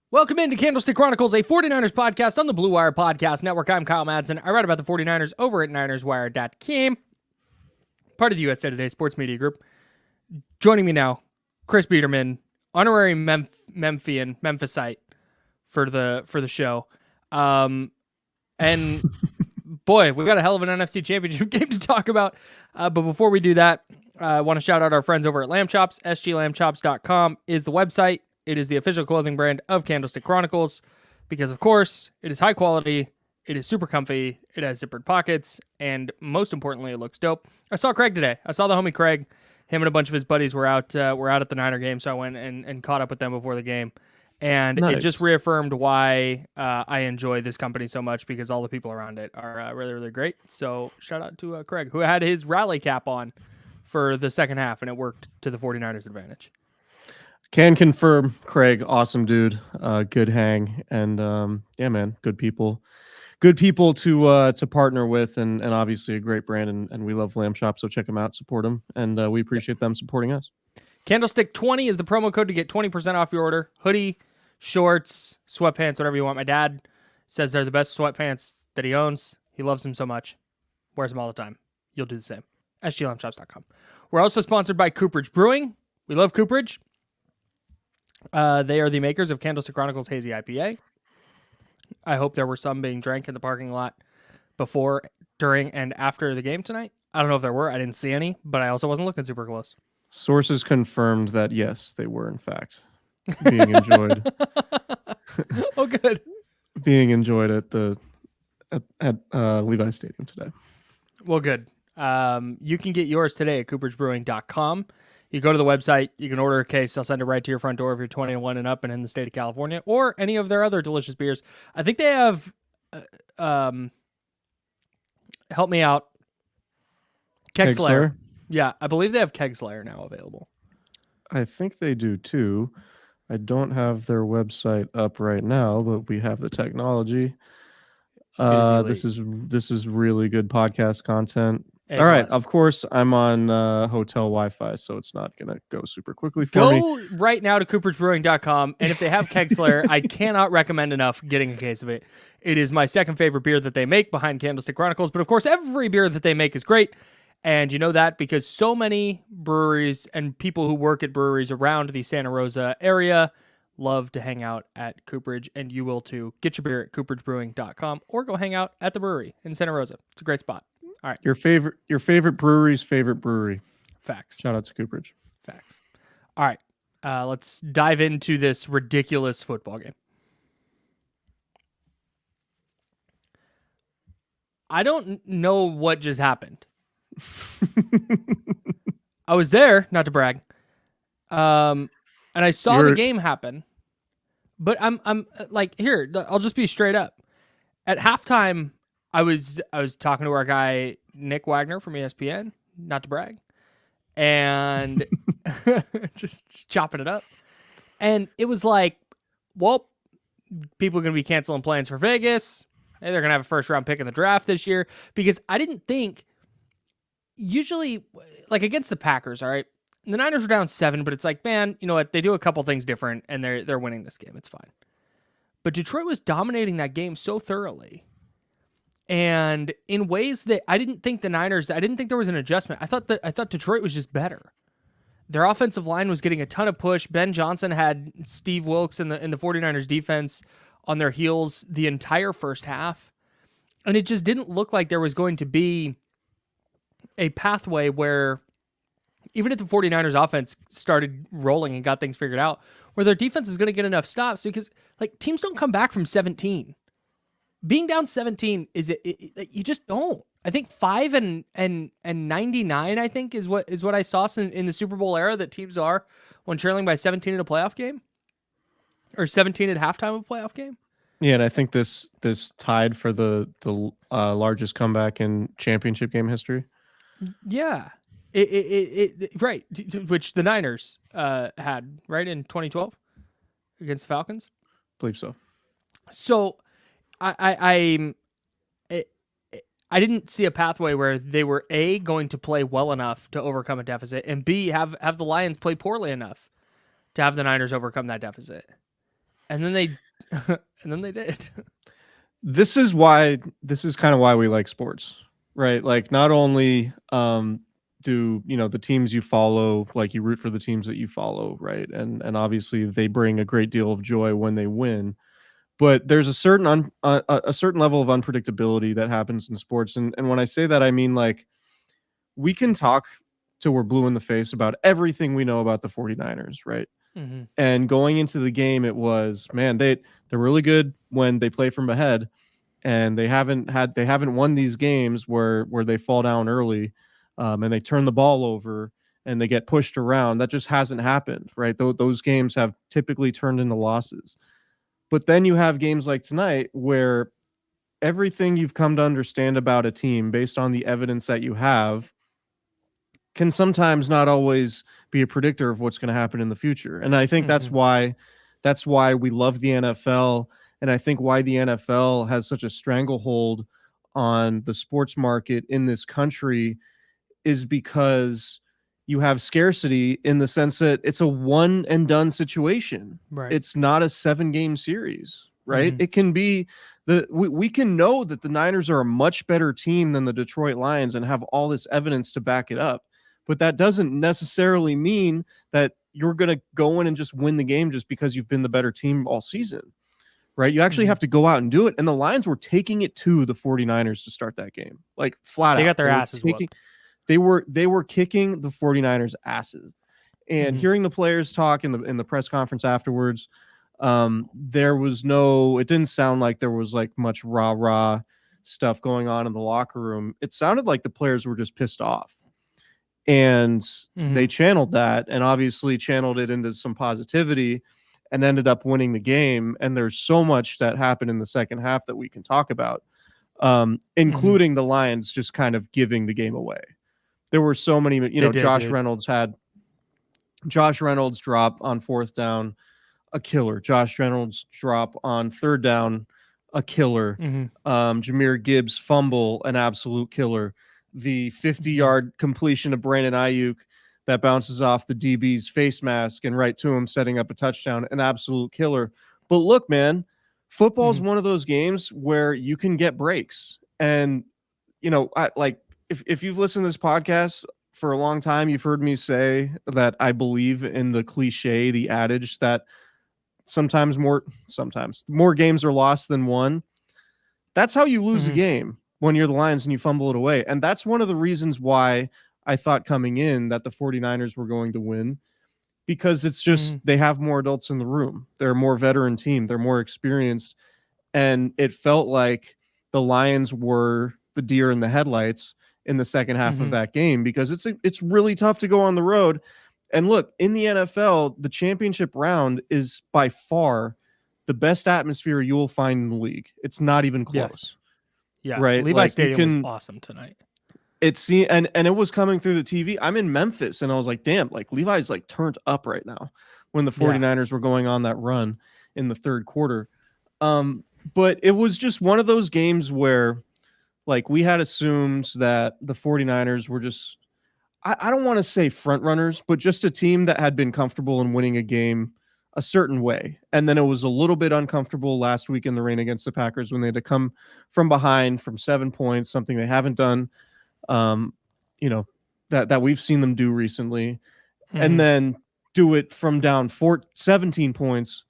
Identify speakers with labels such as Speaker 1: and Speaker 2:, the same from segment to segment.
Speaker 1: Welcome into Candlestick Chronicles, a 49ers podcast on the Blue Wire Podcast Network. I'm Kyle Madson. I write about the 49ers over at NinersWire.com, part of the USA Today Sports Media Group. Joining me now, Chris Biderman, honorary Memphisite for the show. And boy, we've got a hell of an NFC Championship game to talk about. But before we do that, I want to shout out our friends over at Lamb Chops. sglambchops.com is the website. It is the official clothing brand of Candlestick Chronicles because, of course, it is high quality, it is super comfy, it has zippered pockets, and most importantly, it looks dope. I saw Craig today. I saw the homie Craig. Him and a bunch of his buddies were out at the Niner game, so I went and caught up with them before the game. And It just reaffirmed why I enjoy this company so much because all the people around it are really, really great. So shout out to Craig, who had his rally cap on for the second half, and it worked to the 49ers' advantage.
Speaker 2: Can confirm, Craig, awesome dude, good hang, and yeah, man, good people to partner with, and obviously a great brand, and we love Lamb Chop, so check them out, support them, and we appreciate them supporting us.
Speaker 1: Candlestick 20 is the promo code to get 20% off your order. Hoodie, shorts, sweatpants, whatever you want. My dad says they're the best sweatpants that he owns. He loves them so much. Wears them all the time. You'll do the same. sglambchops.com. We're also sponsored by Cooperage Brewing. We love Cooperage. They are the makers of Candlestick Chronicles Hazy IPA. I hope there were some being drank in the parking lot before, during, and after the game tonight. I don't know if there were. I didn't see any, but I also wasn't looking super close.
Speaker 2: Sources confirmed that, yes, they were, in fact, being enjoyed.
Speaker 1: Oh, good.
Speaker 2: Being enjoyed at Levi's Stadium today.
Speaker 1: Well, good. You can get yours today at cooperagebrewing.com. You go to the website, you can order a case. They'll send it right to your front door if you're 21 and up and in the state of California, or any of their other delicious beers. I think they have, help me out, Keg Slayer. Yeah, I believe they have Keg Slayer now available.
Speaker 2: I think they do too. I don't have their website up right now, but we have the technology. This is really good podcast content. All right, of course, I'm on hotel Wi-Fi, so it's not going to go super quickly for me.
Speaker 1: Go right now to cooperagebrewing.com, and if they have Keg Slayer, I cannot recommend enough getting a case of it. It is my second favorite beer that they make behind Candlestick Chronicles, but of course, every beer that they make is great, and you know that because so many breweries and people who work at breweries around the Santa Rosa area love to hang out at Cooperage, and you will too. Get your beer at cooperagebrewing.com or go hang out at the brewery in Santa Rosa. It's a great spot. All right.
Speaker 2: Your favorite brewery's favorite brewery.
Speaker 1: Facts.
Speaker 2: Shout out to Cooperage.
Speaker 1: Facts. All right. Let's dive into this ridiculous football game. I don't know what just happened. I was there, not to brag. And I saw the game happen. But I'm like, here, I'll just be straight up. At halftime, I was talking to our guy, Nick Wagner from ESPN, not to brag, and just chopping it up. And it was like, well, people are going to be canceling plans for Vegas. Hey, they're going to have a first-round pick in the draft this year. Because I didn't think, usually, like against the Packers, all right, the Niners were down 7, but it's like, man, you know what? They do a couple things different, and they're winning this game. It's fine. But Detroit was dominating that game so thoroughly. And in ways that I didn't think there was an adjustment. I thought Detroit was just better. Their offensive line was getting a ton of push. Ben Johnson had Steve Wilkes in the 49ers defense on their heels the entire first half. And it just didn't look like there was going to be a pathway where, even if the 49ers offense started rolling and got things figured out, where their defense is going to get enough stops, because like teams don't come back from 17. Being down 17 you just don't. I think 5 and 99, I think, is what I saw in the Super Bowl era that teams are when trailing by 17 in a playoff game, or 17 at halftime of a playoff game.
Speaker 2: Yeah, and I think this tied for the largest comeback in championship game history.
Speaker 1: Yeah, it right, which the Niners had right in 2012 against the Falcons.
Speaker 2: I believe so.
Speaker 1: So I didn't see a pathway where they were A, going to play well enough to overcome a deficit, and B, have the Lions play poorly enough to have the Niners overcome that deficit. And then they did.
Speaker 2: This is kind of why we like sports, right? Like, not only do the teams you follow, like, you root for the teams that you follow, right? And obviously they bring a great deal of joy when they win, but there's a certain a certain level of unpredictability that happens in sports. And when I say that, I mean, like, we can talk till we're blue in the face about everything we know about the 49ers, right?
Speaker 1: Mm-hmm.
Speaker 2: And going into the game, it was, man, they're really good when they play from ahead, and they haven't won these games where they fall down early, and they turn the ball over and they get pushed around. That just hasn't happened, right? Those games have typically turned into losses. But then you have games like tonight where everything you've come to understand about a team based on the evidence that you have can sometimes not always be a predictor of what's going to happen in the future. And I think that's why we love the NFL, and I think why the NFL has such a stranglehold on the sports market in this country is because you have scarcity, in the sense that it's a one and done situation.
Speaker 1: Right.
Speaker 2: It's not a 7-game series, right? It can be we can know that the Niners are a much better team than the Detroit Lions and have all this evidence to back it up. But that doesn't necessarily mean that you're going to go in and just win the game just because you've been the better team all season, right? You actually have to go out and do it. And the Lions were taking it to the 49ers to start that game, like, flat out.
Speaker 1: They got their asses whooped.
Speaker 2: They were kicking the 49ers' asses. And hearing the players talk in the press conference afterwards, it didn't sound like there was, like, much rah-rah stuff going on in the locker room. It sounded like the players were just pissed off. And they channeled that, and obviously channeled it into some positivity, and ended up winning the game. And there's so much that happened in the second half that we can talk about, including the Lions just kind of giving the game away. There were so many, Josh Reynolds drop on fourth down, a killer. Josh Reynolds drop on third down, a killer. Jahmyr Gibbs fumble, an absolute killer. The 50-yard completion of Brandon Ayuk that bounces off the DB's face mask and right to him, setting up a touchdown, an absolute killer. But look, man, football's one of those games where you can get breaks. And, if you've listened to this podcast for a long time, you've heard me say that I believe in the cliche, the adage that sometimes more games are lost than won. That's how you lose a game, when you're the Lions and you fumble it away. And that's one of the reasons why I thought coming in that the 49ers were going to win, because it's just they have more adults in the room. They're a more veteran team. They're more experienced. And it felt like the Lions were the deer in the headlights in the second half of that game, because it's really tough to go on the road. And look, in the NFL, the championship round is by far the best atmosphere you will find in the league. It's not even close.
Speaker 1: Yes. Yeah,
Speaker 2: right.
Speaker 1: Levi Stadium was awesome tonight.
Speaker 2: And it was coming through the TV. I'm in Memphis, and I was like, damn, like, Levi's, like, turned up right now when the 49ers were going on that run in the third quarter. But it was just one of those games where, like, we had assumed that the 49ers were just, I don't want to say front runners, but just a team that had been comfortable in winning a game a certain way. And then it was a little bit uncomfortable last week in the rain against the Packers when they had to come from behind from 7 points, something they haven't done, that we've seen them do recently, and then do it from down 17 points,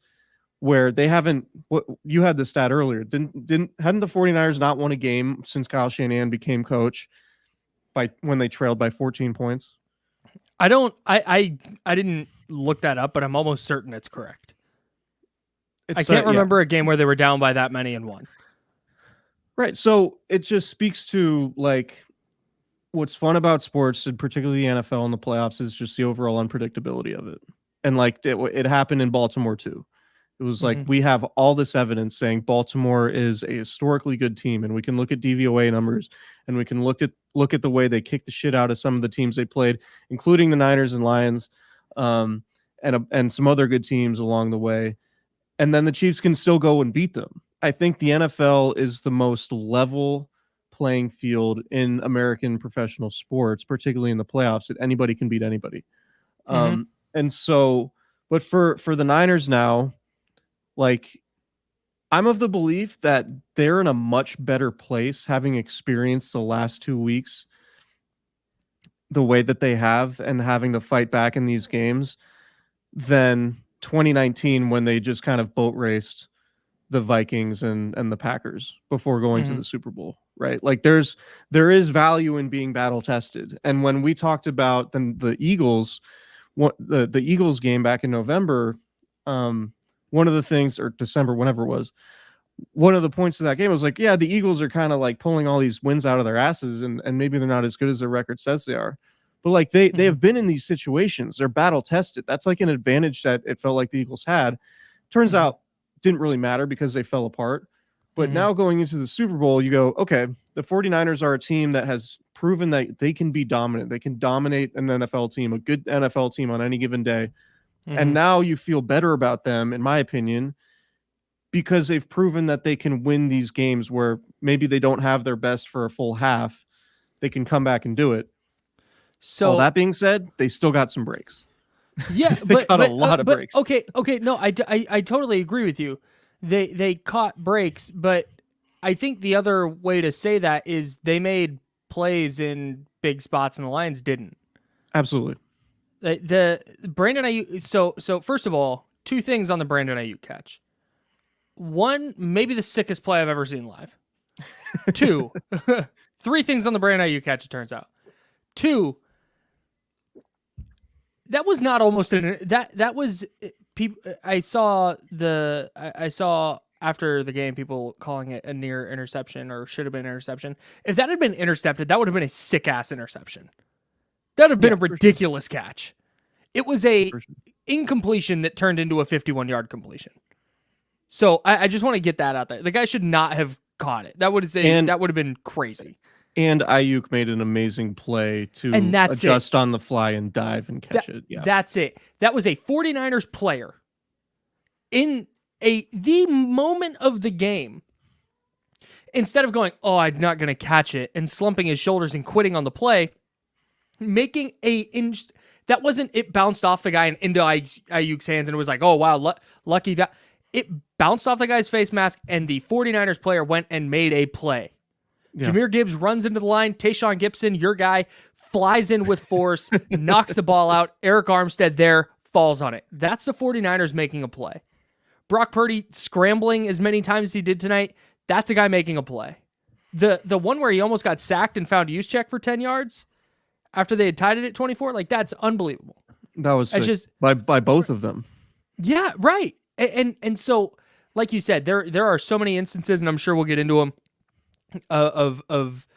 Speaker 2: where they haven't. What you had the hadn't the 49ers not won a game since Kyle Shanahan became coach when they trailed by 14 points?
Speaker 1: I didn't look that up, but I'm almost certain it's correct. I can't remember a game where they were down by that many and won.
Speaker 2: Right. So it just speaks to, like, what's fun about sports, and particularly the NFL and the playoffs, is just the overall unpredictability of it. And, like, it happened in Baltimore too. It was like, we have all this evidence saying Baltimore is a historically good team, and we can look at DVOA numbers, and we can look at the way they kicked the shit out of some of the teams they played, including the Niners and Lions, and some other good teams along the way. And then the Chiefs can still go and beat them. I think the NFL is the most level playing field in American professional sports, particularly in the playoffs, that anybody can beat anybody. And so, but for the Niners now, like, I'm of the belief that they're in a much better place, having experienced the last 2 weeks the way that they have and having to fight back in these games, than 2019 when they just kind of boat raced the Vikings and the Packers before going to the Super Bowl, right? Like there is value in being battle tested. And when we talked about the Eagles, the Eagles game back in November, one of the things, or December, whenever it was, one of the points of that game was like, yeah, the Eagles are kind of like pulling all these wins out of their asses, and maybe they're not as good as their record says they are. But like they have been in these situations. They're battle tested. That's like an advantage that it felt like the Eagles had. Turns out didn't really matter because they fell apart. But now going into the Super Bowl, you go, okay, the 49ers are a team that has proven that they can be dominant. They can dominate an NFL team, a good NFL team on any given day. And now you feel better about them, in my opinion, because they've proven that they can win these games where maybe they don't have their best for a full half. They can come back and do it. So all that being said, they still got some breaks.
Speaker 1: Yeah,
Speaker 2: they got a lot of breaks.
Speaker 1: Okay. No, I totally agree with you. They caught breaks, but I think the other way to say that is they made plays in big spots and the Lions didn't.
Speaker 2: Absolutely.
Speaker 1: The Brandon Ayuk. So first of all, two things on the Brandon Ayuk catch. One, maybe the sickest play I've ever seen live. Two, three things on the Brandon Ayuk catch. It turns out. Two, that was not almost that was people. I saw after the game people calling it a near interception or should have been an interception. If that had been intercepted, that would have been a sick ass interception. That would have been a ridiculous catch. It was a incompletion that turned into a 51-yard completion. So I just want to get that out there. The guy should not have caught it. That would have been crazy. And
Speaker 2: Ayuk made an amazing play to adjust on the fly and dive and catch it. Yeah.
Speaker 1: That's it. That was a 49ers player in the moment of the game. Instead of going, oh, I'm not going to catch it, and slumping his shoulders and quitting on the play, making that wasn't it bounced off the guy and into Ayuk's hands and it was like, oh, wow, lucky that. It bounced off the guy's face mask and the 49ers player went and made a play. Yeah. Jahmyr Gibbs runs into the line. Tayshaun Gibson, your guy, flies in with force, knocks the ball out. Eric Armstead there falls on it. That's the 49ers making a play. Brock Purdy scrambling as many times as he did tonight. That's a guy making a play. The one where he almost got sacked and found Juszczyk for 10 yards after they had tied it at 24, like that's unbelievable.
Speaker 2: That was just by both of them.
Speaker 1: Yeah, right. And so, like you said, there are so many instances, and I'm sure we'll get into them, of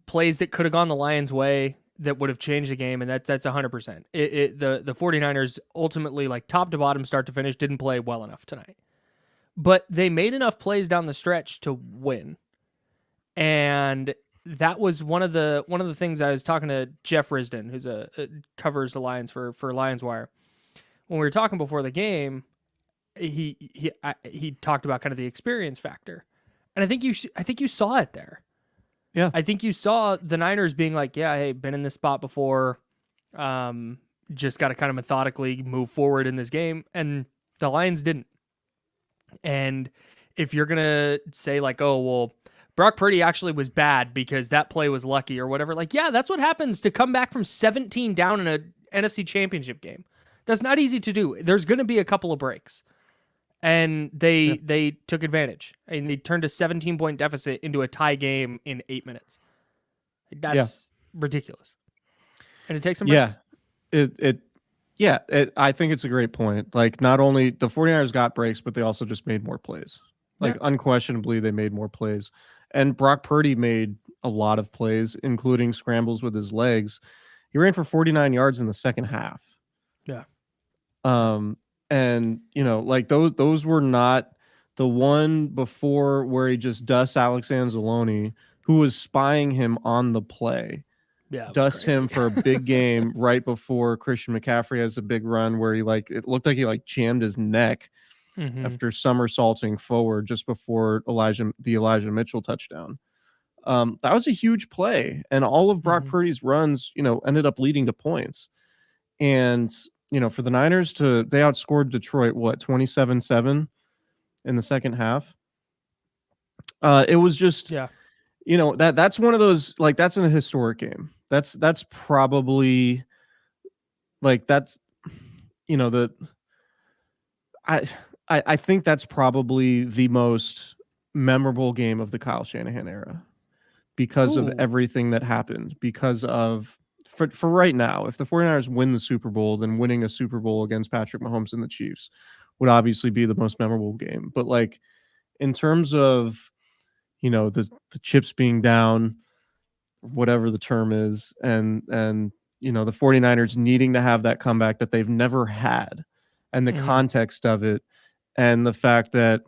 Speaker 1: plays that could have gone the Lions' way that would have changed the game, and that's 100%. The 49ers ultimately, like top to bottom, start to finish, didn't play well enough tonight. But they made enough plays down the stretch to win. And that was one of the things I was talking to Jeff Risden, who's covers the Lions for Lions Wire. When we were talking before the game, he talked about kind of the experience factor. And I think you saw it there.
Speaker 2: Yeah.
Speaker 1: I think you saw the Niners being like, yeah, hey, been in this spot before. Just got to kind of methodically move forward in this game. And the Lions didn't. And if you're going to say like, oh, well, Brock Purdy actually was bad because that play was lucky or whatever. Like, yeah, that's what happens to come back from 17 down in a NFC Championship game. That's not easy to do. There's going to be a couple of breaks. And they took advantage. And they turned a 17-point deficit into a tie game in 8 minutes. That's ridiculous. And it takes some breaks.
Speaker 2: I think it's a great point. Like, not only the 49ers got breaks, but they also just made more plays. Like, unquestionably, they made more plays. And Brock Purdy made a lot of plays, including scrambles with his legs. He ran for 49 yards in the second half.
Speaker 1: Yeah.
Speaker 2: And, you know, like those were not the one before where he just dusts Alex Anzalone, who was spying him on the play.
Speaker 1: Yeah,
Speaker 2: dusts him for a big game right before Christian McCaffrey has a big run where it looked like he jammed his neck after somersaulting forward just before the Elijah Mitchell touchdown. That was a huge play, and all of Brock Purdy's runs, ended up leading to points. And for the Niners they outscored Detroit 27-7, in the second half. It was just, that's one of those, like, that's in a historic game. That's probably like, that's, the, I think that's probably the most memorable game of the Kyle Shanahan era because of everything that happened, because of, for right now, if the 49ers win the Super Bowl, then winning a Super Bowl against Patrick Mahomes and the Chiefs would obviously be the most memorable game. But like, in terms of, the chips being down, whatever the term is, and the 49ers needing to have that comeback that they've never had, and the context of it, and the fact that,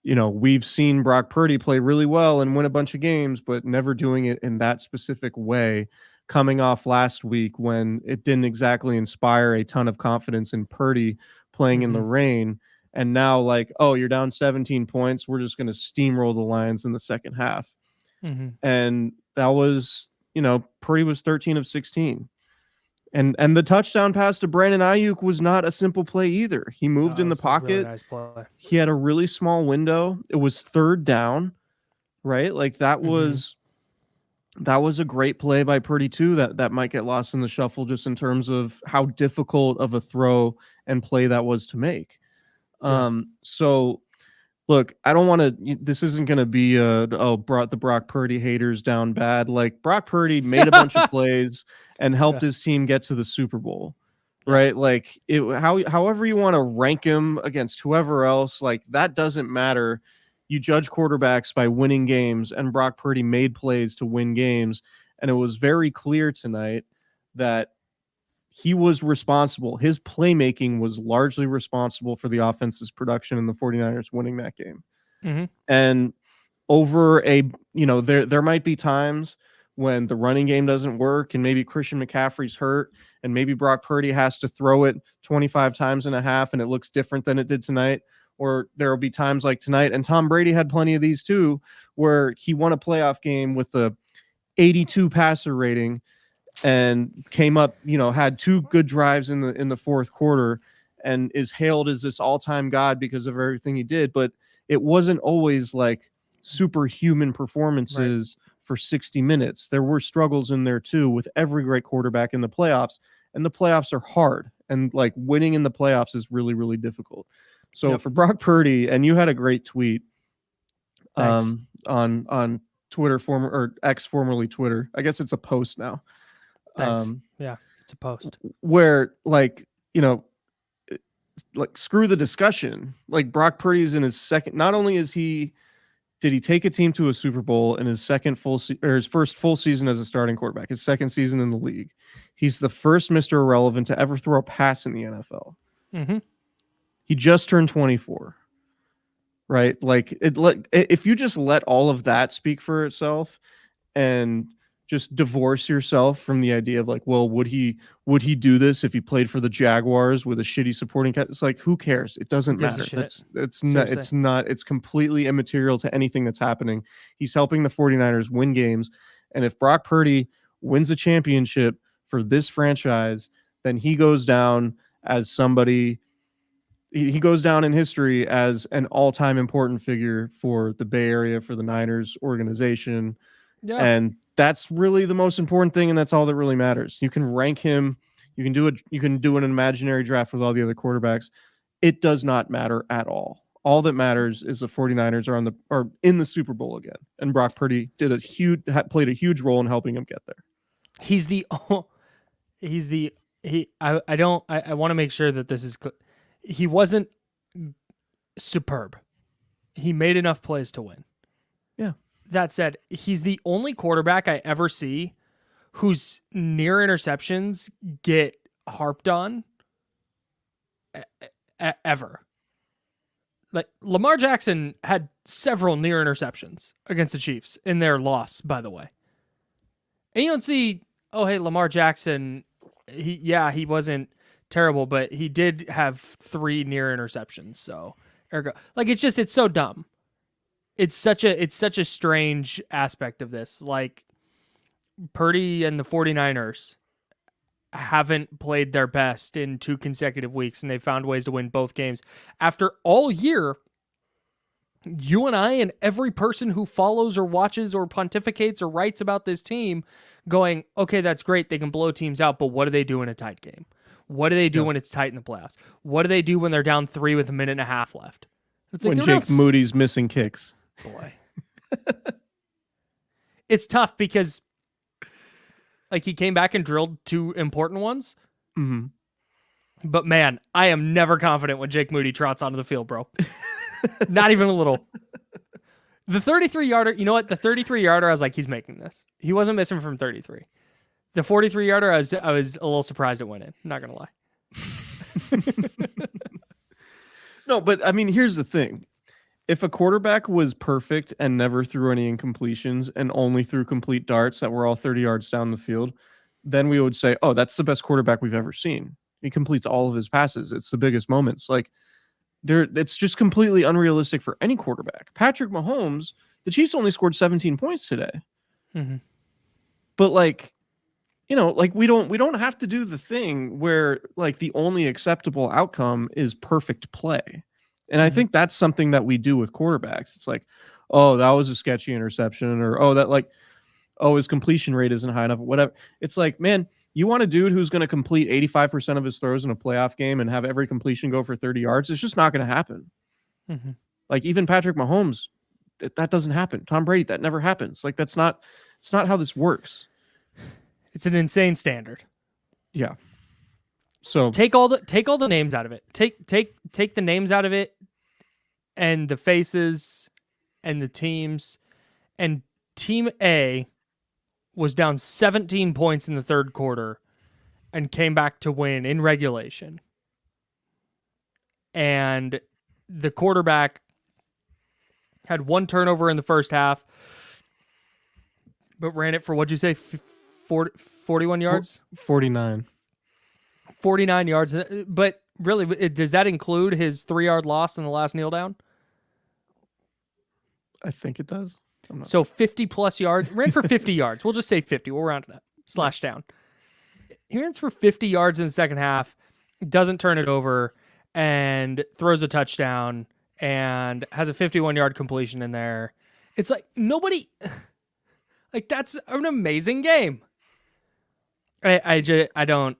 Speaker 2: we've seen Brock Purdy play really well and win a bunch of games, but never doing it in that specific way, coming off last week when it didn't exactly inspire a ton of confidence in Purdy playing in the rain. And now, like, oh, you're down 17 points. We're just going to steamroll the Lions in the second half. And that was, Purdy was 13 of 16. And the touchdown pass to Brandon Ayuk was not a simple play either. He moved in the pocket.
Speaker 1: Really nice play.
Speaker 2: He had a really small window. It was third down, right? Like, that was a great play by Purdy too. That might get lost in the shuffle just in terms of how difficult of a throw and play that was to make. So look, I don't want to, this isn't going to be brought the Brock Purdy haters down bad. Like, Brock Purdy made a bunch of plays and helped his team get to the Super Bowl, right? Like, however you want to rank him against whoever else, like, that doesn't matter. You judge quarterbacks by winning games, and Brock Purdy made plays to win games. And it was very clear tonight that he was responsible. His playmaking was largely responsible for the offense's production and the 49ers winning that game. And over there might be times when the running game doesn't work and maybe Christian McCaffrey's hurt and maybe Brock Purdy has to throw it 25 times and a half and it looks different than it did tonight. Or there will be times like tonight, and Tom Brady had plenty of these too, where he won a playoff game with a 82 passer rating and came up, had two good drives in the fourth quarter and is hailed as this all-time god because of everything he did. But it wasn't always like superhuman performances for 60 minutes. There were struggles in there too with every great quarterback in the playoffs, and the playoffs are hard, and like, winning in the playoffs is really, really difficult. So for Brock Purdy, and you had a great tweet on Twitter, or X, formerly Twitter. I guess it's a post now.
Speaker 3: Thanks. Yeah, it's a post
Speaker 2: where, like, like, screw the discussion. Like, Brock Purdy's in his second. Not only did he take a team to a Super Bowl in his second his first full season as a starting quarterback, his second season in the league. He's the first Mr. Irrelevant to ever throw a pass in the NFL. He just turned 24. Right? Like, if you just let all of that speak for itself and just divorce yourself from the idea of, like, well, would he do this if he played for the Jaguars with a shitty supporting cast? It's like, who cares? It doesn't matter. It's completely immaterial to anything that's happening. He's helping the 49ers win games. And if Brock Purdy wins a championship for this franchise, then he goes down as somebody. He goes down in history as an all-time important figure for the Bay Area, for the Niners organization. Yeah. And that's really the most important thing, and that's all that really matters. You can rank him, you can do an imaginary draft with all the other quarterbacks. It does not matter at all. All that matters is the 49ers are in the Super Bowl again, and Brock Purdy played a huge role in helping him get there.
Speaker 3: I want to make sure that this is clear. He wasn't superb. He made enough plays to win.
Speaker 2: Yeah.
Speaker 3: That said, he's the only quarterback I ever see whose near interceptions get harped on ever. Like, Lamar Jackson had several near interceptions against the Chiefs in their loss, by the way. And you don't see, oh, hey, Lamar Jackson, he wasn't terrible, but he did have 3 near interceptions. So, ergo, like, it's so dumb. It's such a strange aspect of this. Like, Purdy and the 49ers haven't played their best in 2 consecutive weeks, and they found ways to win both games after all year
Speaker 1: you and I and every person who follows or watches or pontificates or writes about this team going, okay, that's great. They can blow teams out, but what do they do in a tight game? What do they do when it's tight in the playoffs? What do they do when they're down 3 with a minute and a half left?
Speaker 2: It's like when Jake Moody's missing kicks.
Speaker 1: Boy. It's tough because like he came back and drilled 2 important ones.
Speaker 2: Mm-hmm.
Speaker 1: But man, I am never confident when Jake Moody trots onto the field, bro. Not even a little. The 33-yarder, you know what? The 33-yarder, I was like, he's making this. He wasn't missing from 33. The 43-yarder, I was a little surprised it went in. I'm not going to lie.
Speaker 2: No, but I mean, here's the thing. If a quarterback was perfect and never threw any incompletions and only threw complete darts that were all 30 yards down the field, then we would say, oh, that's the best quarterback we've ever seen. He completes all of his passes. It's the biggest moments. Like, it's just completely unrealistic for any quarterback. Patrick Mahomes, the Chiefs only scored 17 points today.
Speaker 1: Mm-hmm.
Speaker 2: But like, you know, like we don't have to do the thing where like the only acceptable outcome is perfect play. And I think that's something that we do with quarterbacks. It's like, oh, that was a sketchy interception, or his completion rate isn't high enough, whatever. It's like, man, you want a dude who's going to complete 85% of his throws in a playoff game and have every completion go for 30 yards? It's just not going to happen.
Speaker 1: Mm-hmm.
Speaker 2: Like even Patrick Mahomes, that doesn't happen. Tom Brady, that never happens. Like it's not how this works.
Speaker 1: It's an insane standard.
Speaker 2: Yeah. So
Speaker 1: take all the names out of it. Take the names out of it and the faces and the teams. And Team A was down 17 points in the third quarter and came back to win in regulation. And the quarterback had 1 turnover in the first half, but ran it for, what'd you say, 41 yards?
Speaker 2: 49.
Speaker 1: 49 yards. But really, does that include his 3-yard loss in the last kneel down?
Speaker 2: I think it does.
Speaker 1: So 50 plus yards. Ran for 50 yards. We'll just say 50. We'll round it up. Slash down. He runs for 50 yards in the second half, doesn't turn it over, and throws a touchdown, and has a 51-yard completion in there. It's like nobody... Like, that's an amazing game. It's not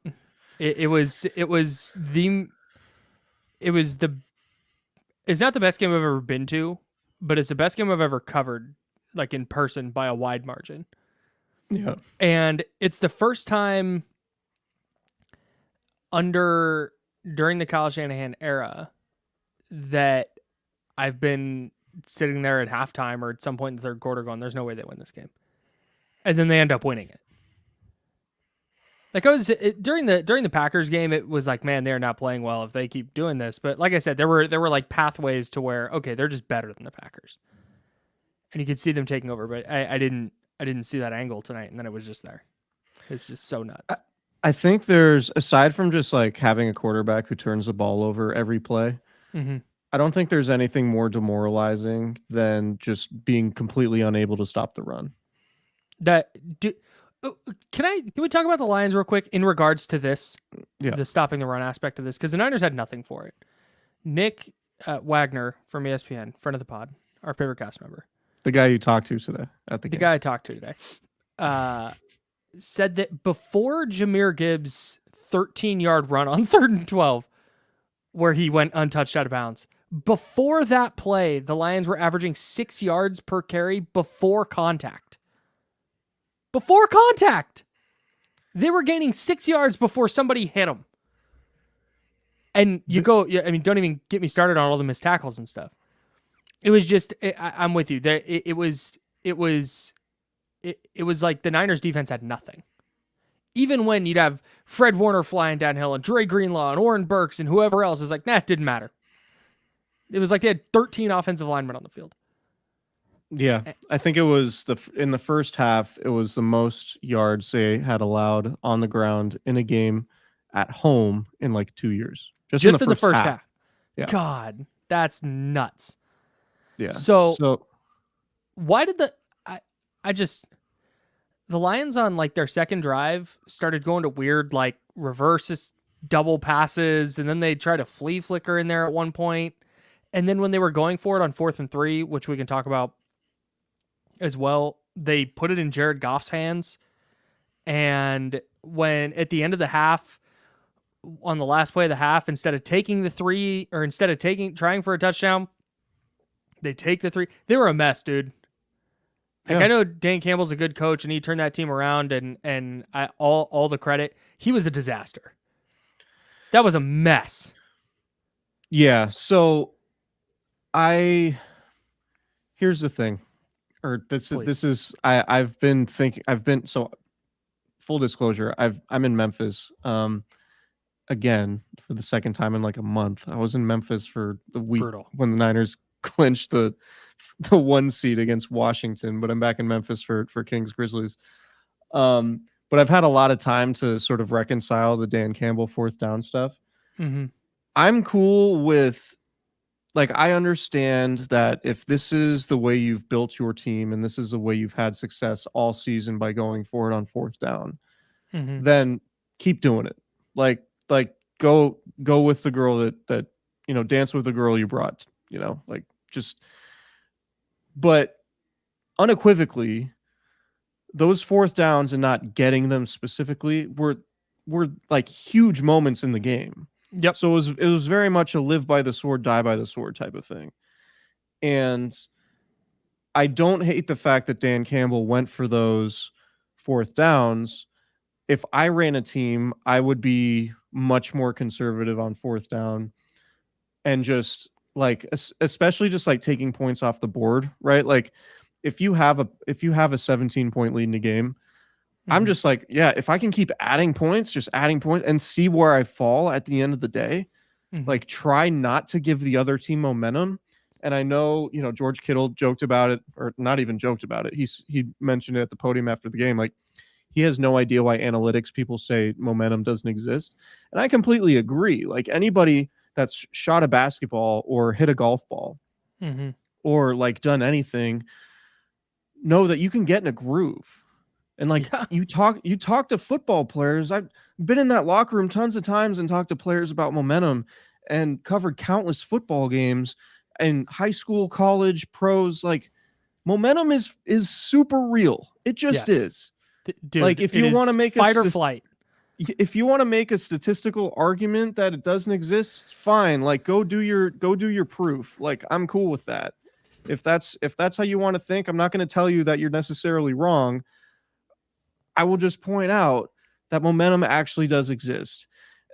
Speaker 1: the best game I've ever been to, but it's the best game I've ever covered, like in person by a wide margin.
Speaker 2: Yeah.
Speaker 1: And it's the first time during the Kyle Shanahan era that I've been sitting there at halftime or at some point in the third quarter going, there's no way they win this game. And then they end up winning it. Like during the Packers game, it was like, man, they're not playing well if they keep doing this. But like I said, there were like pathways to where, okay, they're just better than the Packers, and you could see them taking over. But I didn't see that angle tonight, and then it was just there. It's just so nuts.
Speaker 2: I think there's, aside from just like having a quarterback who turns the ball over every play, I don't think there's anything more demoralizing than just being completely unable to stop the run.
Speaker 1: Can we talk about the Lions real quick in regards to this?
Speaker 2: Yeah.
Speaker 1: The stopping the run aspect of this, because the Niners had nothing for it. Nick Wagner from ESPN, friend of the pod, our favorite cast member.
Speaker 2: The guy you talked to today at the game.
Speaker 1: The guy I talked to today said that before Jahmyr Gibbs' 13-yard run on 3rd and 12, where he went untouched out of bounds, before that play, the Lions were averaging 6 yards per carry before contact. Before contact, they were gaining 6 yards before somebody hit them. And don't even get me started on all the missed tackles and stuff. It was just, I'm with you. It was like the Niners defense had nothing. Even when you'd have Fred Warner flying downhill and Dre Greenlaw and Oren Burks and whoever else, is like, it didn't matter. It was like they had 13 offensive linemen on the field.
Speaker 2: Yeah, I think it was in the first half, it was the most yards they had allowed on the ground in a game at home in like 2 years. Just in the first half. Yeah.
Speaker 1: God, that's nuts.
Speaker 2: Yeah.
Speaker 1: So why did the Lions on like their second drive started going to weird like reverses, double passes, and then they tried a flea flicker in there at one point. And then when they were going for it on 4th and 3, which we can talk about as well, they put it in Jared Goff's hands. And when at the end of the half, on the last play of the half, instead of taking the 3 or instead of trying for a touchdown, they take the 3. They were a mess, dude. Like, I know Dan Campbell's a good coach and he turned that team around, and all the credit. He was a disaster. That was a mess.
Speaker 2: Yeah. So here's the thing, I've been full disclosure. I'm in Memphis. Again, for the second time in like a month. I was in Memphis for the week when the Niners clinched the 1 seed against Washington, but I'm back in Memphis for Kings Grizzlies. But I've had a lot of time to sort of reconcile the Dan Campbell 4th down stuff.
Speaker 1: Mm-hmm.
Speaker 2: I'm cool with, like, I understand that if this is the way you've built your team and this is the way you've had success all season by going for it on 4th down, then keep doing it. Like go with the girl that dance with the girl you brought, but unequivocally, those 4th downs and not getting them specifically were like huge moments in the game.
Speaker 1: Yep.
Speaker 2: So it was very much a live by the sword, die by the sword type of thing. And I don't hate the fact that Dan Campbell went for those 4th downs. If I ran a team, I would be much more conservative on 4th down and just like, especially just like taking points off the board, right? Like if you have a 17-point lead in the game, I'm just like, yeah, if I can keep adding points and see where I fall at the end of the day, like try not to give the other team momentum. And I know, George Kittle joked about it, or not even joked about it. He mentioned it at the podium after the game. Like, he has no idea why analytics people say momentum doesn't exist. And I completely agree. Like, anybody that's shot a basketball or hit a golf ball or like done anything, know that you can get in a groove. And like you talk to football players. I've been in that locker room tons of times and talked to players about momentum and covered countless football games and high school, college, pros. Like, momentum is super real. It just is.
Speaker 1: Dude,
Speaker 2: like, if you want to make
Speaker 1: fight or flight,
Speaker 2: if you want to make a statistical argument that it doesn't exist, fine. Like, go do your proof. Like, I'm cool with that. If that's how you want to think, I'm not going to tell you that you're necessarily wrong. I will just point out that momentum actually does exist.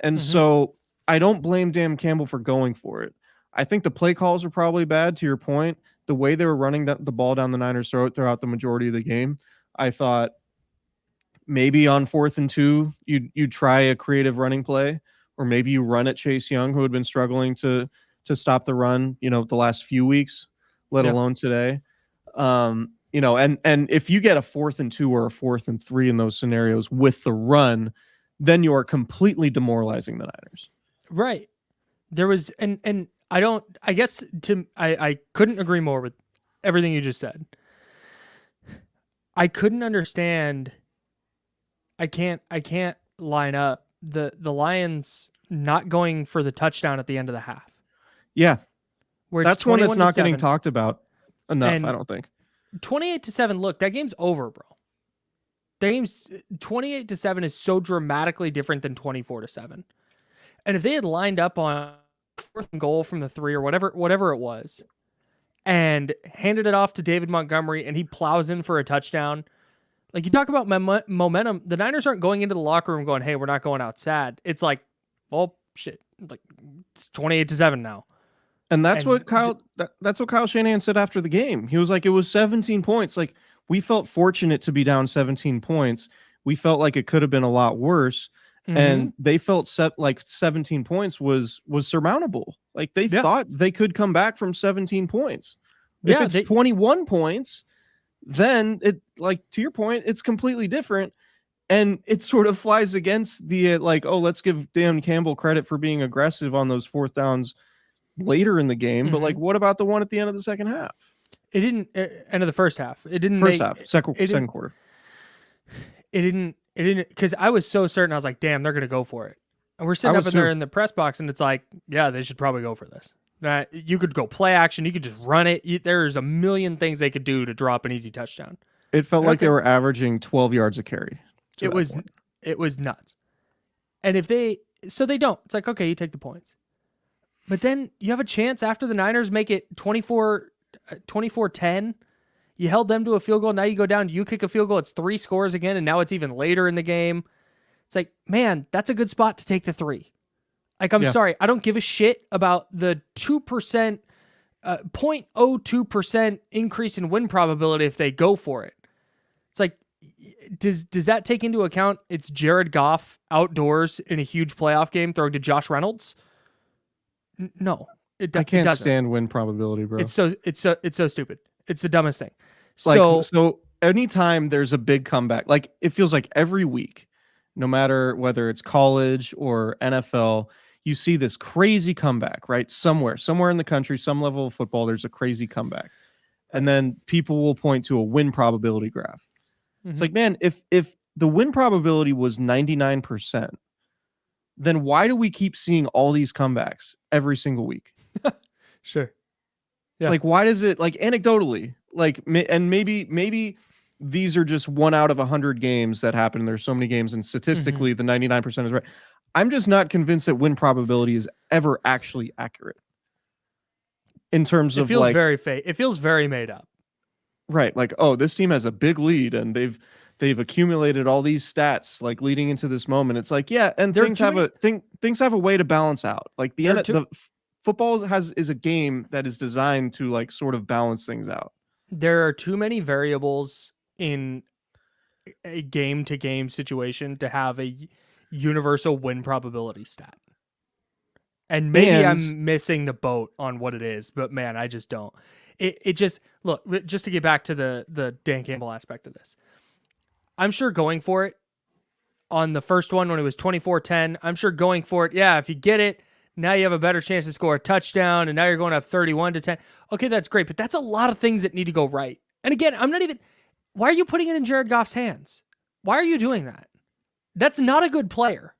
Speaker 2: And so I don't blame Dan Campbell for going for it. I think the play calls are probably bad, to your point. The way they were running the ball down the Niners' throat throughout the majority of the game, I thought maybe on 4th and 2, you try a creative running play, or maybe you run at Chase Young, who had been struggling to stop the run, the last few weeks, let alone today. And if you get a 4th and 2 or a 4th and 3 in those scenarios with the run, then you are completely demoralizing the Niners.
Speaker 1: Right. There was, and I couldn't agree more with everything you just said. I couldn't understand. I can't line up the Lions not going for the touchdown at the end of the half.
Speaker 2: Yeah.
Speaker 1: Where
Speaker 2: that's one that's not getting talked about enough, I don't think.
Speaker 1: 28-7. Look, that game's over, bro. The game's 28-7 is so dramatically different than 24-7. And if they had lined up on 4th and goal from the 3 or whatever it was, and handed it off to David Montgomery, and he plows in for a touchdown, like, you talk about momentum, the Niners aren't going into the locker room going, "Hey, we're not going out sad." It's like, well, shit, like, it's 28-7 now.
Speaker 2: And that's what Kyle Shanahan said after the game. He was like, it was 17 points. Like, we felt fortunate to be down 17 points. We felt like it could have been a lot worse. And they felt like 17 points was surmountable. Like, they thought they could come back from 17 points. If it's 21 points, then it, like, to your point, it's completely different. And it sort of flies against the, like, oh, let's give Dan Campbell credit for being aggressive on those 4th downs later in the game, but like, what about the one at the end of the second half?
Speaker 1: It didn't end of the first half. It didn't
Speaker 2: second quarter.
Speaker 1: It didn't because I was so certain. I was like, damn, they're gonna go for it.
Speaker 3: And we're sitting up in there in the press box, and it's like, yeah, they should probably go for this. You could go play action. You could just run it. There's a million things they could do to drop an easy touchdown.
Speaker 2: It felt like they were averaging 12 yards a carry.
Speaker 3: It was nuts. And if they don't. It's like, okay, you take the points. But then you have a chance after the Niners make it 24-10. You held them to a field goal. Now you go down, you kick a field goal. It's 3 scores again, and now it's even later in the game. It's like, man, that's a good spot to take the 3. Like, I'm sorry. I don't give a shit about the 2%, 0.02% increase in win probability if they go for it. It's like, does that take into account it's Jared Goff outdoors in a huge playoff game throwing to Josh Reynolds? No.
Speaker 2: I can't stand win probability, bro.
Speaker 3: It's so stupid. It's the dumbest thing.
Speaker 2: So anytime there's a big comeback, like it feels like every week, no matter whether it's college or NFL, you see this crazy comeback, right? Somewhere in the country, some level of football, there's a crazy comeback. And then people will point to a win probability graph. Mm-hmm. It's like, man, if the win probability was 99%, then why do we keep seeing all these comebacks every single week?
Speaker 3: Sure. Yeah.
Speaker 2: Like, why does it, like, anecdotally, like, and maybe these are just 1 out of 100 games that happen. There's so many games, and statistically, the 99% is right. I'm just not convinced that win probability is ever actually accurate in terms of, like,
Speaker 3: very fake. It feels very made up.
Speaker 2: Right. Like, oh, this team has a big lead and they've accumulated all these stats, like, leading into this moment. It's like, yeah. And things have a way to balance out. Like the football is a game that is designed to, like, sort of balance things out.
Speaker 3: There are too many variables in a game-to-game situation to have a universal win probability stat. And maybe I'm missing the boat on what it is, but man, I just don't. It just, look, just to get back to the Dan Campbell aspect of this, I'm sure going for it on the first one when it was 24-10, I'm sure going for it, yeah, if you get it, now you have a better chance to score a touchdown, and now you're going up 31-10. Okay, that's great, but that's a lot of things that need to go right. And again, why are you putting it in Jared Goff's hands? Why are you doing that? That's not a good player.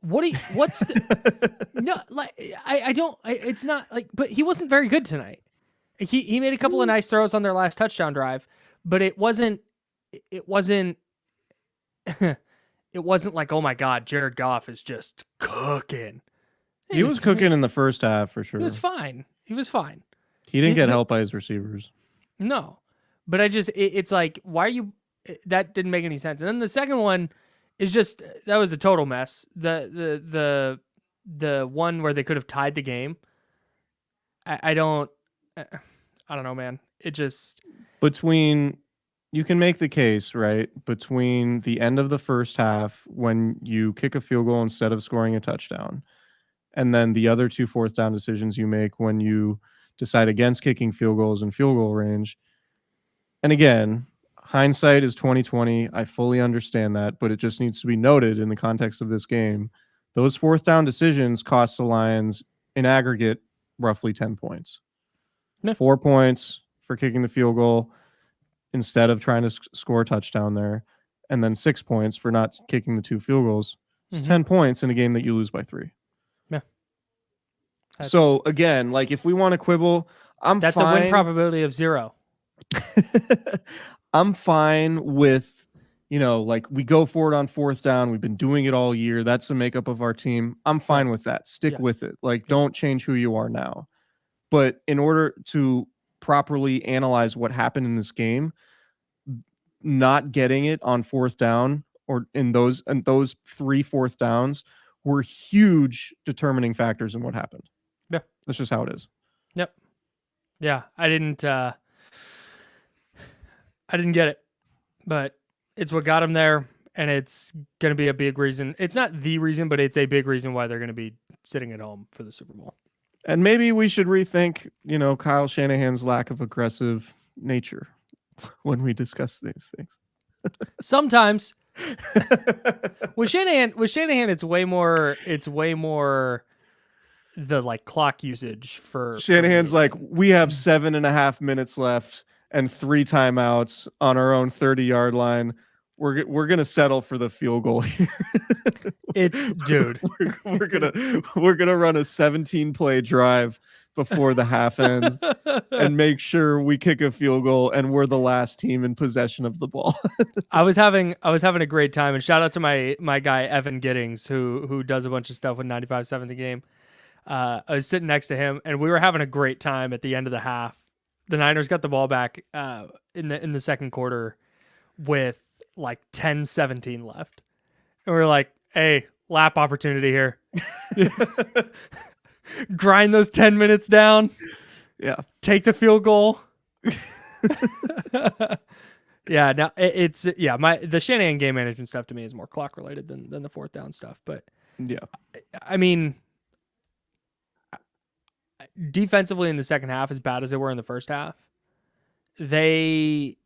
Speaker 3: No, like, it's not like, but he wasn't very good tonight. He made a couple of nice throws on their last touchdown drive, but it wasn't like, oh my God, Jared Goff is just cooking.
Speaker 2: He was cooking in the first half for sure.
Speaker 3: He was fine. He
Speaker 2: didn't get help by his receivers.
Speaker 3: No, but it's like, why are you, that didn't make any sense. And then the second one is just, that was a total mess. The one where they could have tied the game. I don't know, man. It just,
Speaker 2: you can make the case, right, between the end of the first half when you kick a field goal instead of scoring a touchdown, and then the other 2 fourth down decisions you make when you decide against kicking field goals in field goal range. And again, hindsight is 20/20. I fully understand that, but it just needs to be noted in the context of this game. Those 4th down decisions cost the Lions in aggregate roughly 10 points.
Speaker 3: No.
Speaker 2: 4 points for kicking the field goal instead of trying to score a touchdown there, and then 6 points for not kicking the 2 field goals. It's 10 points in a game that you lose by 3.
Speaker 3: Yeah.
Speaker 2: So again, like, if we want to quibble,
Speaker 3: that's fine. A win probability of 0.
Speaker 2: I'm fine with, like, we go for it on 4th down. We've been doing it all year. That's the makeup of our team. I'm fine with that. Stick with it. Like, don't change who you are now. But in order to properly analyze what happened in this game, not getting it on 4th down or in those 3 4th downs were huge determining factors in what happened.
Speaker 3: Yeah.
Speaker 2: That's just how it is.
Speaker 3: Yep. Yeah. I didn't get it, but it's what got them there, and it's going to be a big reason. It's not the reason, but it's a big reason why they're going to be sitting at home for the Super Bowl.
Speaker 2: And maybe we should rethink, Kyle Shanahan's lack of aggressive nature when we discuss these things.
Speaker 3: Sometimes with Shanahan, it's way more the, like, clock usage for
Speaker 2: Shanahan's like, we have 7.5 minutes left and 3 timeouts on our own 30-yard line. we're gonna settle for the field goal here.
Speaker 3: It's dude.
Speaker 2: we're gonna run a 17 play drive before the half ends and make sure we kick a field goal and we're the last team in possession of the ball.
Speaker 3: I was having a great time, and shout out to my guy Evan Giddings who does a bunch of stuff with 95.7 The Game. I was sitting next to him, and we were having a great time at the end of the half. The Niners got the ball back in the second quarter with like 10-17 left. And we were like, hey, lap opportunity here. Grind those 10 minutes down.
Speaker 2: Yeah.
Speaker 3: Take the field goal. Yeah, now the Shanahan game management stuff to me is more clock related than the fourth down stuff. But
Speaker 2: yeah,
Speaker 3: I mean, defensively in the second half, as bad as they were in the first half, they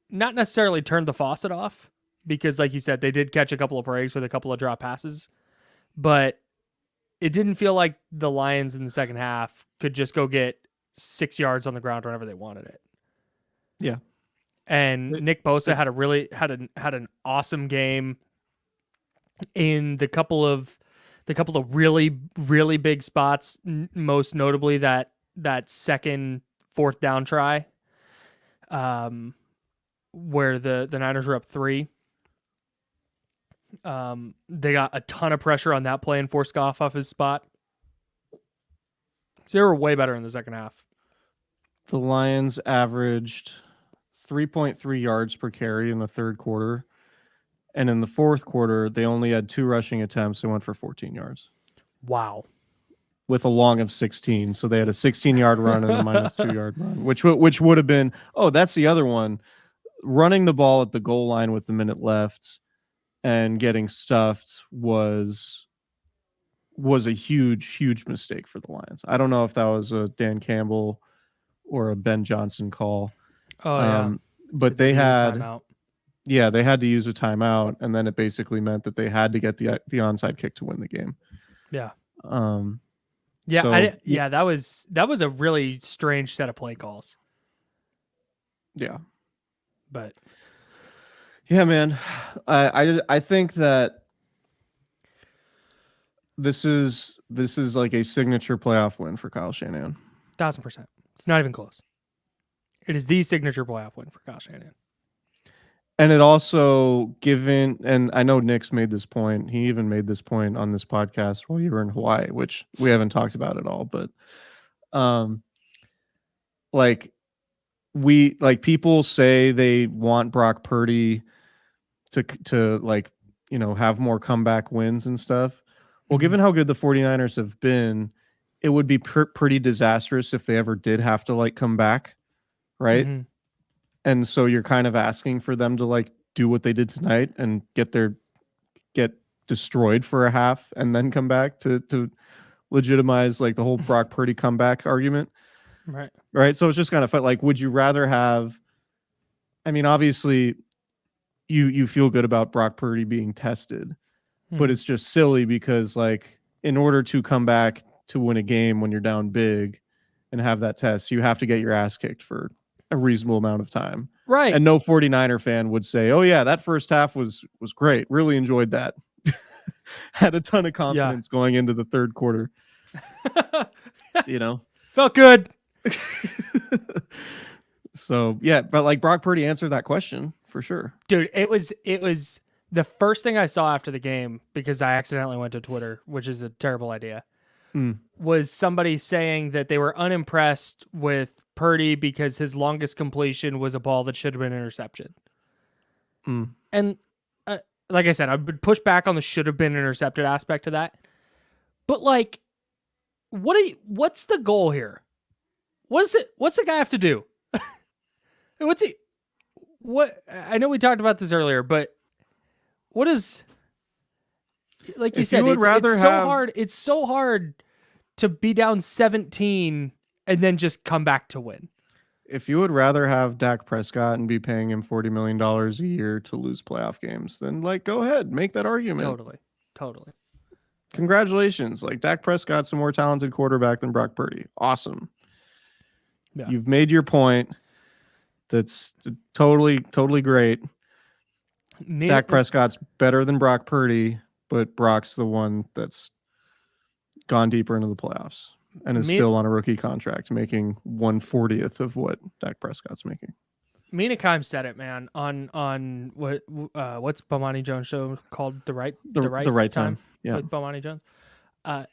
Speaker 3: not necessarily turned the faucet off because, like you said, they did catch a couple of breaks with a couple of drop passes, but it didn't feel like the Lions in the second half could just go get 6 yards on the ground whenever they wanted it.
Speaker 2: Yeah.
Speaker 3: And Nick Bosa had an awesome game in the couple of really, really big spots, most notably that second fourth down try, where the Niners were up 3. They got a ton of pressure on that play and forced Goff off his spot. So they were way better in the second half.
Speaker 2: The Lions averaged 3.3 yards per carry in the third quarter. And in the fourth quarter, they only had 2 rushing attempts. They went for 14 yards.
Speaker 3: Wow.
Speaker 2: With a long of 16. So they had a 16-yard run and a minus 2-yard run, which would have been, that's the other one. Running the ball at the goal line with a minute left and getting stuffed was a huge mistake for the Lions. I don't know if that was a Dan Campbell or a Ben Johnson call.
Speaker 3: Oh, yeah.
Speaker 2: But they had to use a timeout, and then it basically meant that they had to get the onside kick to win the game.
Speaker 3: Yeah.
Speaker 2: That
Speaker 3: was a really strange set of play calls.
Speaker 2: Yeah.
Speaker 3: But
Speaker 2: yeah, man, I think that this is like a signature playoff win for Kyle Shanahan.
Speaker 3: 1,000%. It's not even close. It is the signature playoff win for Kyle Shanahan.
Speaker 2: And it also and I know Nick's made this point. He even made this point on this podcast while you were in Hawaii, which we haven't talked about at all. But, people say they want Brock Purdy to have more comeback wins and stuff. Well, given how good the 49ers have been, it would be pretty disastrous if they ever did have to come back. Right. Mm-hmm. And so you're kind of asking for them to do what they did tonight and get destroyed for a half and then come back to legitimize the whole Brock Purdy comeback argument.
Speaker 3: Right.
Speaker 2: Right. So it's just kind of would you rather have, obviously you feel good about Brock Purdy being tested, but it's just silly because in order to come back to win a game when you're down big and have that test, you have to get your ass kicked for a reasonable amount of time.
Speaker 3: Right.
Speaker 2: And no 49er fan would say, oh yeah, that first half was great. Really enjoyed that. Had a ton of confidence going into the third quarter.
Speaker 3: Felt good.
Speaker 2: So yeah, but Brock Purdy answered that question for sure.
Speaker 3: Dude, it was the first thing I saw after the game, because I accidentally went to Twitter, which is a terrible idea, was somebody saying that they were unimpressed with Purdy because his longest completion was a ball that should have been an interception. And like I said, I would push back on the should have been intercepted aspect of that. But what's the goal here? What's the guy have to do? I know we talked about this earlier, but what is, like you said, it's so hard to be down 17 and then just come back to win.
Speaker 2: If you would rather have Dak Prescott and be paying him $40 million a year to lose playoff games, then go ahead, make that argument.
Speaker 3: Totally.
Speaker 2: Congratulations. Dak Prescott's a more talented quarterback than Brock Purdy. Awesome. Yeah. You've made your point. That's totally great. Dak Prescott's better than Brock Purdy, but Brock's the one that's gone deeper into the playoffs and is still on a rookie contract, making 1/40th of what Dak Prescott's making.
Speaker 3: Mina Kimes said it, man, on what's Bomani Jones' show called? The right time.
Speaker 2: Yeah,
Speaker 3: with Bomani Jones.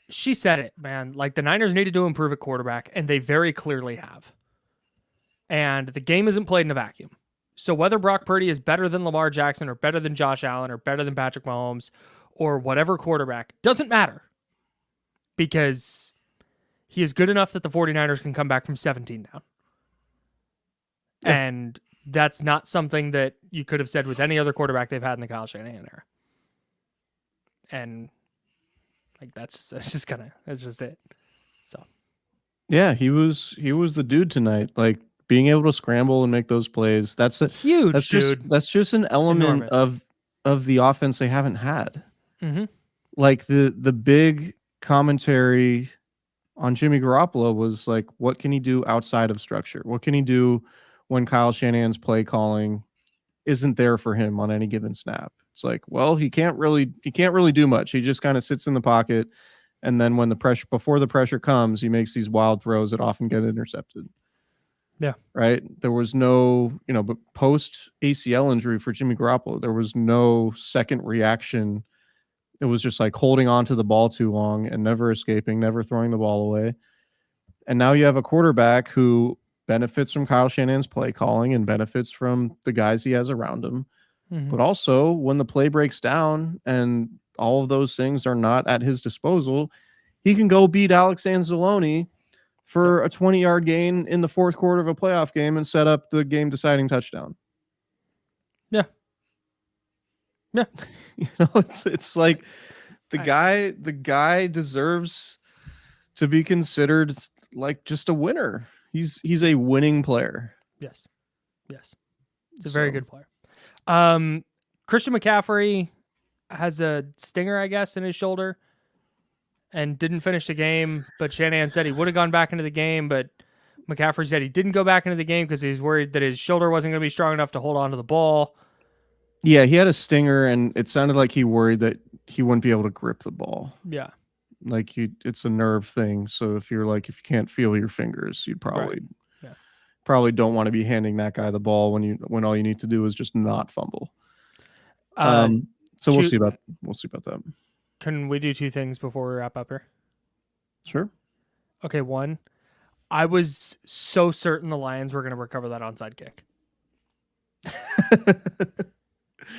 Speaker 3: She said it, man. Like, the Niners needed to improve at quarterback, and they very clearly have. And the game isn't played in a vacuum. So whether Brock Purdy is better than Lamar Jackson or better than Josh Allen or better than Patrick Mahomes or whatever quarterback, doesn't matter. Because he is good enough that the 49ers can come back from 17 down. Yeah. And that's not something that you could have said with any other quarterback they've had in the Kyle Shanahan era. And like that's just it. So
Speaker 2: yeah, he was the dude tonight. Like, being able to scramble and make those plays, that's
Speaker 3: huge.
Speaker 2: That's just an element of the offense they haven't had.
Speaker 3: Mm-hmm.
Speaker 2: Like the big commentary on Jimmy Garoppolo was like, what can he do outside of structure? What can he do when Kyle Shanahan's play calling isn't there for him on any given snap? It's like, well, he can't really do much. He just kind of sits in the pocket, and then before the pressure comes, he makes these wild throws that often get intercepted.
Speaker 3: Yeah.
Speaker 2: Right. There was no, but post ACL injury for Jimmy Garoppolo, there was no second reaction. It was just like holding on to the ball too long and never escaping, never throwing the ball away. And now you have a quarterback who benefits from Kyle Shanahan's play calling and benefits from the guys he has around him.
Speaker 3: Mm-hmm.
Speaker 2: But also, when the play breaks down and all of those things are not at his disposal, he can go beat Alex Anzalone for a 20-yard gain in the fourth quarter of a playoff game and set up the game-deciding touchdown.
Speaker 3: Yeah. Yeah.
Speaker 2: It's like the guy deserves to be considered like just a winner. He's a winning player.
Speaker 3: Yes. It's a very good player. Christian McCaffrey has a stinger, I guess, in his shoulder and didn't finish the game, but Shanahan said he would have gone back into the game, but McCaffrey said he didn't go back into the game because he was worried that his shoulder wasn't going to be strong enough to hold on to the ball.
Speaker 2: Yeah, he had a stinger, and it sounded like he worried that he wouldn't be able to grip the ball.
Speaker 3: Yeah.
Speaker 2: Like, it's a nerve thing, so if you can't feel your fingers, you'd probably don't want to be handing that guy the ball when all you need to do is just not fumble. So we'll see about that.
Speaker 3: Can we do two things before we wrap up here?
Speaker 2: Sure.
Speaker 3: Okay, one, I was so certain the Lions were going to recover that onside kick.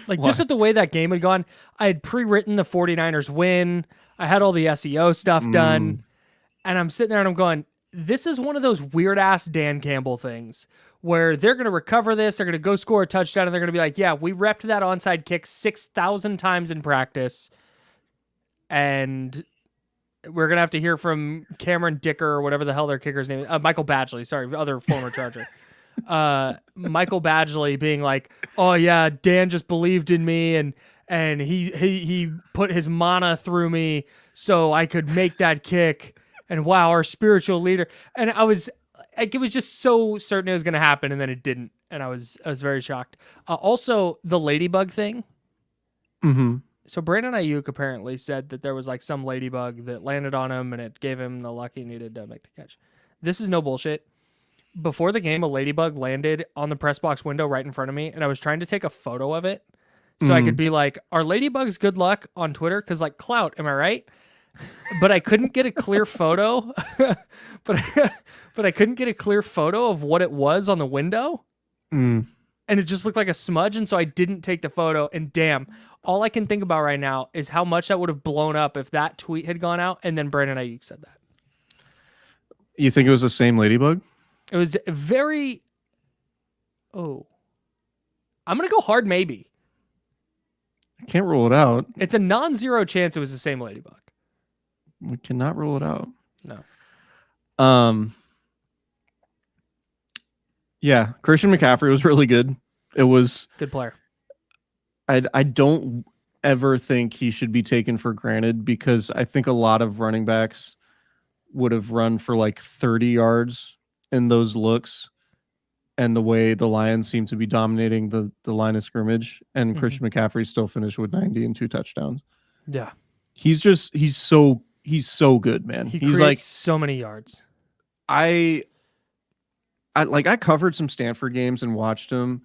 Speaker 3: Like, just at the way that game had gone, I had pre-written the 49ers win. I had all the SEO stuff done. And I'm sitting there and I'm going, this is one of those weird-ass Dan Campbell things where they're going to recover this, they're going to go score a touchdown, and they're going to be like, yeah, we repped that onside kick 6,000 times in practice, and we're going to have to hear from Cameron Dicker or whatever the hell their kicker's name is. Michael Badgley, sorry, other former Charger. Michael Badgley being like, oh, yeah, Dan just believed in me, and he put his mana through me so I could make that kick. And wow, our spiritual leader. And I was like, it was just so certain it was going to happen, and then it didn't. And I was very shocked. Also, the ladybug thing.
Speaker 2: Mm-hmm.
Speaker 3: So Brandon Ayuk apparently said that there was like some ladybug that landed on him, and it gave him the luck he needed to make the catch. This is no bullshit. Before the game, a ladybug landed on the press box window right in front of me, and I was trying to take a photo of it so I could be like, are ladybugs good luck on Twitter? Because like clout, am I right? But I couldn't get a clear photo. but I couldn't get a clear photo of what it was on the window. And it just looked like a smudge, and so I didn't take the photo. And damn, all I can think about right now is how much that would have blown up if that tweet had gone out and then Brandon Ayuk said that.
Speaker 2: You think it was the same ladybug?
Speaker 3: It was very... Oh. I'm going to go hard maybe.
Speaker 2: I can't rule it out.
Speaker 3: It's a non-zero chance it was the same ladybug.
Speaker 2: We cannot rule it out.
Speaker 3: No.
Speaker 2: Yeah, Christian McCaffrey was really good. It was
Speaker 3: good player.
Speaker 2: I don't ever think he should be taken for granted, because I think a lot of running backs would have run for like 30 yards in those looks and the way the Lions seem to be dominating the line of scrimmage, and Christian McCaffrey still finished with 90 and 2 touchdowns.
Speaker 1: Yeah.
Speaker 2: He's so good, man. He's
Speaker 1: creates
Speaker 2: like
Speaker 1: so many yards.
Speaker 2: I covered some Stanford games and watched him,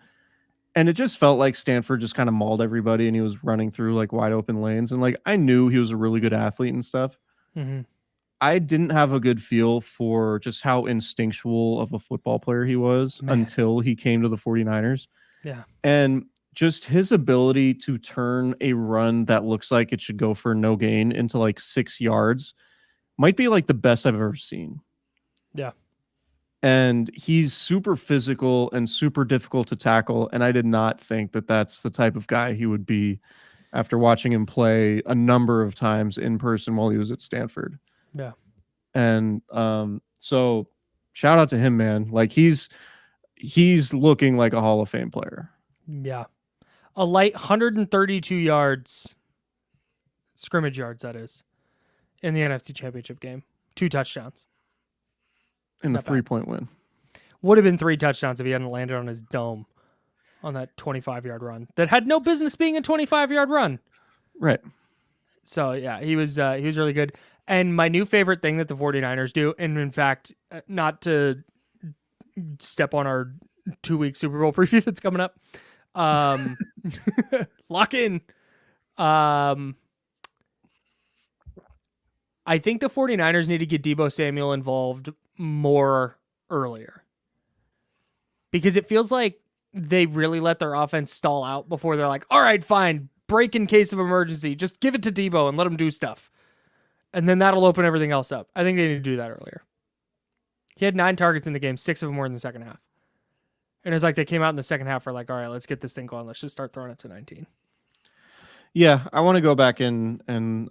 Speaker 2: and it just felt like Stanford just kind of mauled everybody, and he was running through like wide open lanes, and like I knew he was a really good athlete and stuff. I didn't have a good feel for just how instinctual of a football player he was until he came to the 49ers.
Speaker 1: Yeah.
Speaker 2: And just his ability to turn a run that looks like it should go for no gain into like 6 yards might be like the best I've ever seen.
Speaker 1: Yeah.
Speaker 2: And he's super physical and super difficult to tackle. And I did not think that that's the type of guy he would be after watching him play a number of times in person while he was at Stanford.
Speaker 1: Yeah.
Speaker 2: And so shout out to him, man. Like he's looking like a Hall of Fame player.
Speaker 1: Yeah. A light 132 yards, scrimmage yards, that is, in the NFC Championship game. 2 touchdowns.
Speaker 2: In a 3-point win.
Speaker 1: Would have been 3 touchdowns if he hadn't landed on his dome on that 25-yard run. That had no business being a 25-yard run.
Speaker 2: Right.
Speaker 1: So, yeah, he was really good. And my new favorite thing that the 49ers do, and in fact, not to step on our 2-week Super Bowl preview that's coming up, lock in. I think the 49ers need to get Deebo Samuel involved more earlier, because it feels like they really let their offense stall out before they're like, all right, fine, break in case of emergency, just give it to Deebo and let him do stuff, and then that'll open everything else up. I think they need to do that earlier. He had 9 targets in the game, 6 of them were in the second half, and it was like they came out in the second half, for like, all right, let's get this thing going, let's just start throwing it to 19.
Speaker 2: Yeah, I want to go back in and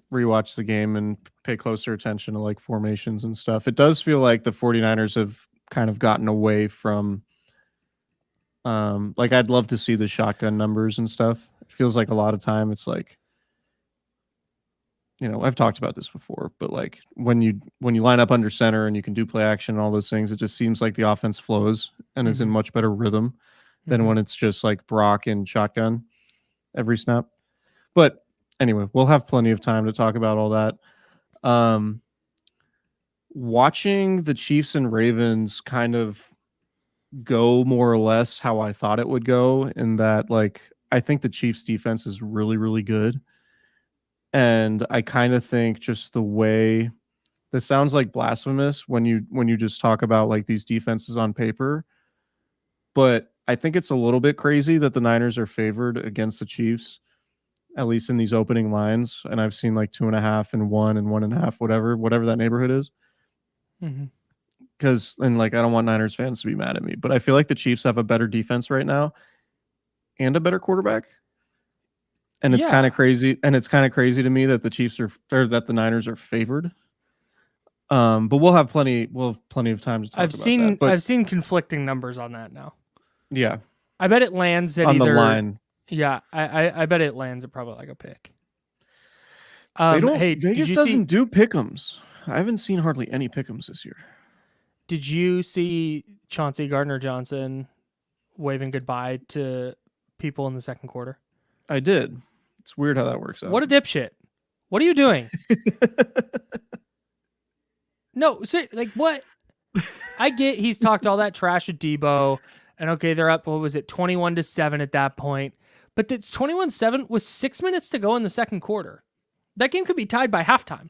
Speaker 2: rewatch the game and pay closer attention to like formations and stuff. It does feel like the 49ers have kind of gotten away from like I'd love to see the shotgun numbers and stuff. It feels like a lot of time it's like, you know, I've talked about this before, but like when you line up under center and you can do play action and all those things, it just seems like the offense flows and is in much better rhythm than when it's just like Brock and shotgun every snap. But anyway, we'll have plenty of time to talk about all that. Watching the Chiefs and Ravens kind of go more or less how I thought it would go, in that like I think the Chiefs defense is really, really good. And I kind of think just the way this sounds like blasphemous when you just talk about like these defenses on paper, but I think it's a little bit crazy that the Niners are favored against the Chiefs, at least in these opening lines. And I've seen like 2.5 and 1 and 1.5, whatever that neighborhood is. Because and like I don't want Niners fans to be mad at me, but I feel like the Chiefs have a better defense right now and a better quarterback. And it's kind of crazy. And it's kind of crazy to me that the Chiefs are, or that the Niners are favored. But we'll have plenty of time to talk about that. But
Speaker 1: I've seen conflicting numbers on that now.
Speaker 2: Yeah.
Speaker 1: I bet it lands at
Speaker 2: on
Speaker 1: either,
Speaker 2: the line.
Speaker 1: Yeah, I bet it lands at probably like a pick.
Speaker 2: Vegas doesn't do pick'ems. I haven't seen hardly any pick'ems this year.
Speaker 1: Did you see Chauncey Gardner-Johnson waving goodbye to people in the second quarter?
Speaker 2: I did. It's weird how that works out.
Speaker 1: What a dipshit. What are you doing? No, like what? I get he's talked all that trash with Deebo, and okay, they're up, what was it, 21-7 at that point. But it's 21-7 with 6 minutes to go in the second quarter. That game could be tied by halftime.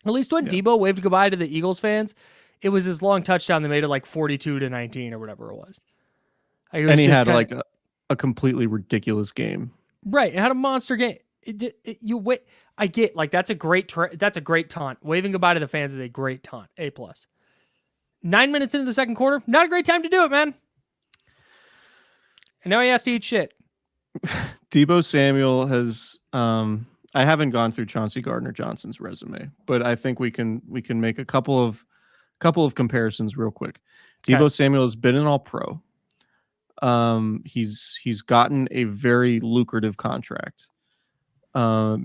Speaker 1: At least when Deebo waved goodbye to the Eagles fans, it was his long touchdown that made it like 42-19 or whatever it was.
Speaker 2: And he had like a completely ridiculous game.
Speaker 1: Right. It had a monster game. I get like that's a great taunt. Waving goodbye to the fans is a great taunt. A+. 9 minutes into the second quarter, not a great time to do it, man. And now he has to eat shit.
Speaker 2: Deebo Samuel has I haven't gone through Chauncey Gardner-Johnson's resume, but I think we can make a couple of comparisons real quick. Okay. Deebo Samuel has been an All-Pro. He's gotten a very lucrative contract.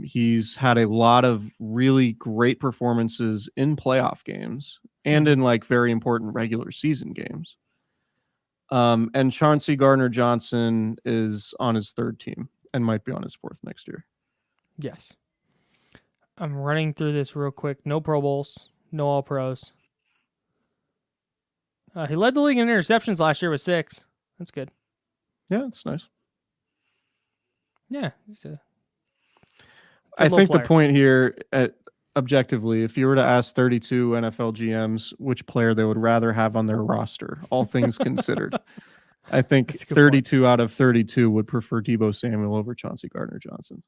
Speaker 2: He's had a lot of really great performances in playoff games, and in like very important regular season games. And Chauncey Gardner-Johnson is on his third team and might be on his fourth next year.
Speaker 3: Yes. I'm running through this real quick. No Pro Bowls, no All Pros. He led the league in interceptions last year with 6. That's good.
Speaker 2: Yeah, it's nice.
Speaker 3: Yeah. He's
Speaker 2: I think the point here, objectively, if you were to ask 32 NFL GMs which player they would rather have on their roster, all things considered, I think 32 out of 32 would prefer Deebo Samuel over Chauncey Gardner-Johnson.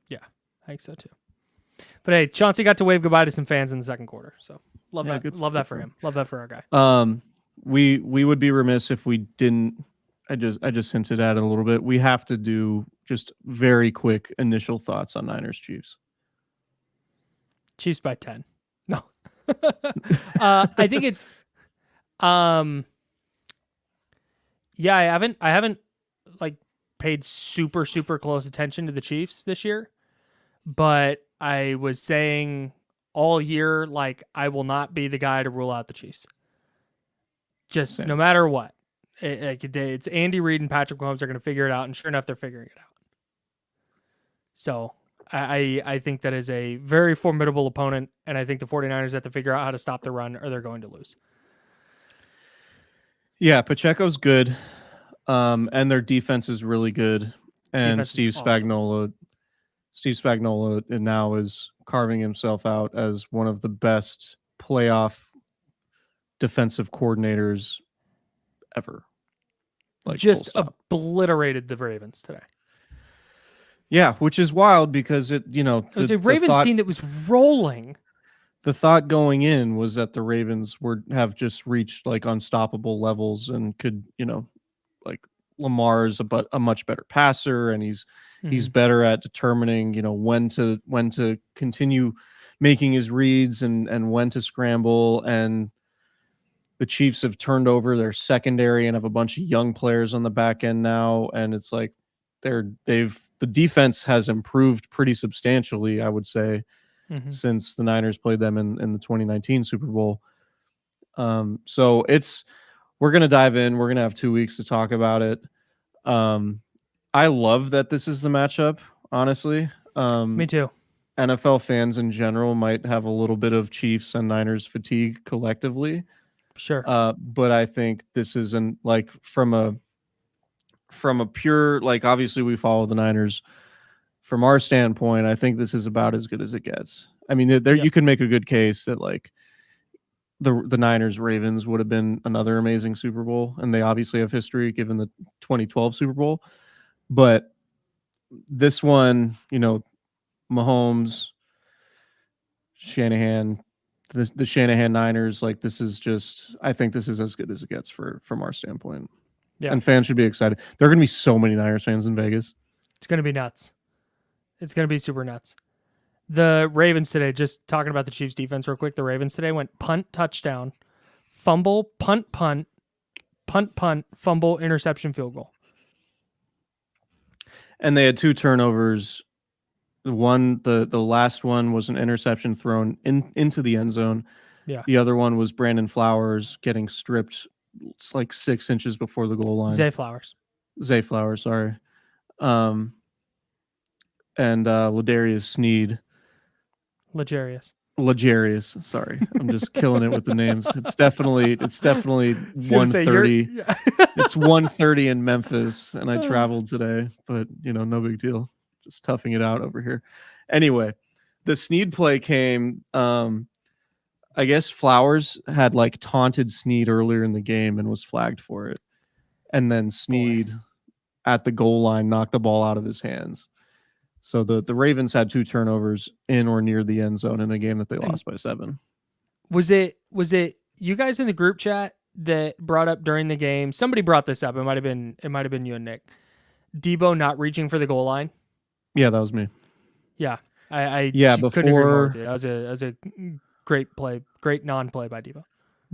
Speaker 3: Yeah, I think so too. But hey, Chauncey got to wave goodbye to some fans in the second quarter, so love that. Love that for him. Love that for our guy.
Speaker 2: We would be remiss if we didn't. I just hinted at it a little bit. We have to do just very quick initial thoughts on Niners Chiefs.
Speaker 3: Chiefs by 10. No, I think it's. Yeah, I haven't like paid super close attention to the Chiefs this year, but I was saying all year, like, I will not be the guy to rule out the Chiefs. Just no matter what. It's Andy Reid and Patrick Mahomes are going to figure it out, and sure enough, they're figuring it out. So I think that is a very formidable opponent, and I think the 49ers have to figure out how to stop the run, or they're going to lose.
Speaker 2: Yeah, Pacheco's good, and their defense is really good, and Steve Spagnuolo now is carving himself out as one of the best playoff defensive coordinators ever. Like,
Speaker 3: just obliterated the Ravens today.
Speaker 2: Yeah, which is wild because it was
Speaker 3: a Ravens team that was rolling.
Speaker 2: The thought going in was that the Ravens have just reached like unstoppable levels and could, like Lamar's a much better passer, and he's better at determining, when to continue making his reads and when to scramble. And the Chiefs have turned over their secondary and have a bunch of young players on the back end now, and it's like the defense has improved pretty substantially, I would say, since the Niners played them in the 2019 Super Bowl. So we're going to dive in. We're going to have 2 weeks to talk about it. I love that this is the matchup, honestly.
Speaker 3: Me too.
Speaker 2: NFL fans in general might have a little bit of Chiefs and Niners fatigue collectively.
Speaker 3: Sure.
Speaker 2: But I think this isn't like from a pure, like, obviously we follow the Niners. From our standpoint, I think this is about as good as it gets. I mean, you can make a good case that like the Niners Ravens would have been another amazing Super Bowl, and they obviously have history given the 2012 Super Bowl. But this one, Mahomes, Shanahan, the Shanahan Niners, like, this is just, I think this is as good as it gets from our standpoint. Yeah. And fans should be excited. There are going to be so many Niners fans in Vegas.
Speaker 3: It's going to be nuts. It's going to be super nuts. The Ravens today, just talking about the Chiefs defense real quick, the Ravens today went punt, touchdown, fumble, punt, fumble, interception, field goal.
Speaker 2: And they had 2 turnovers. The last one was an interception thrown into the end zone.
Speaker 3: Yeah.
Speaker 2: The other one was Brandon Flowers getting stripped. It's like 6 inches before the goal line.
Speaker 3: Zay Flowers,
Speaker 2: sorry. And Ladarius Sneed. Legarius, sorry. I'm just killing it with the names. It's definitely 1:30. It's 1:30 in Memphis, and I traveled today, but no big deal. Just toughing it out over here. Anyway, the Sneed play came. I guess Flowers had like taunted Sneed earlier in the game and was flagged for it, and then Sneed at the goal line knocked the ball out of his hands. So the Ravens had 2 turnovers in or near the end zone in a game that they lost by 7.
Speaker 3: Was it you guys in the group chat that brought up during the game? Somebody brought this up. It might have been you and Nick. Deebo not reaching for the goal line.
Speaker 2: Yeah, that was me.
Speaker 3: Yeah, I
Speaker 2: before,
Speaker 3: couldn't agree more with you. That was a great play, great non-play by Deebo.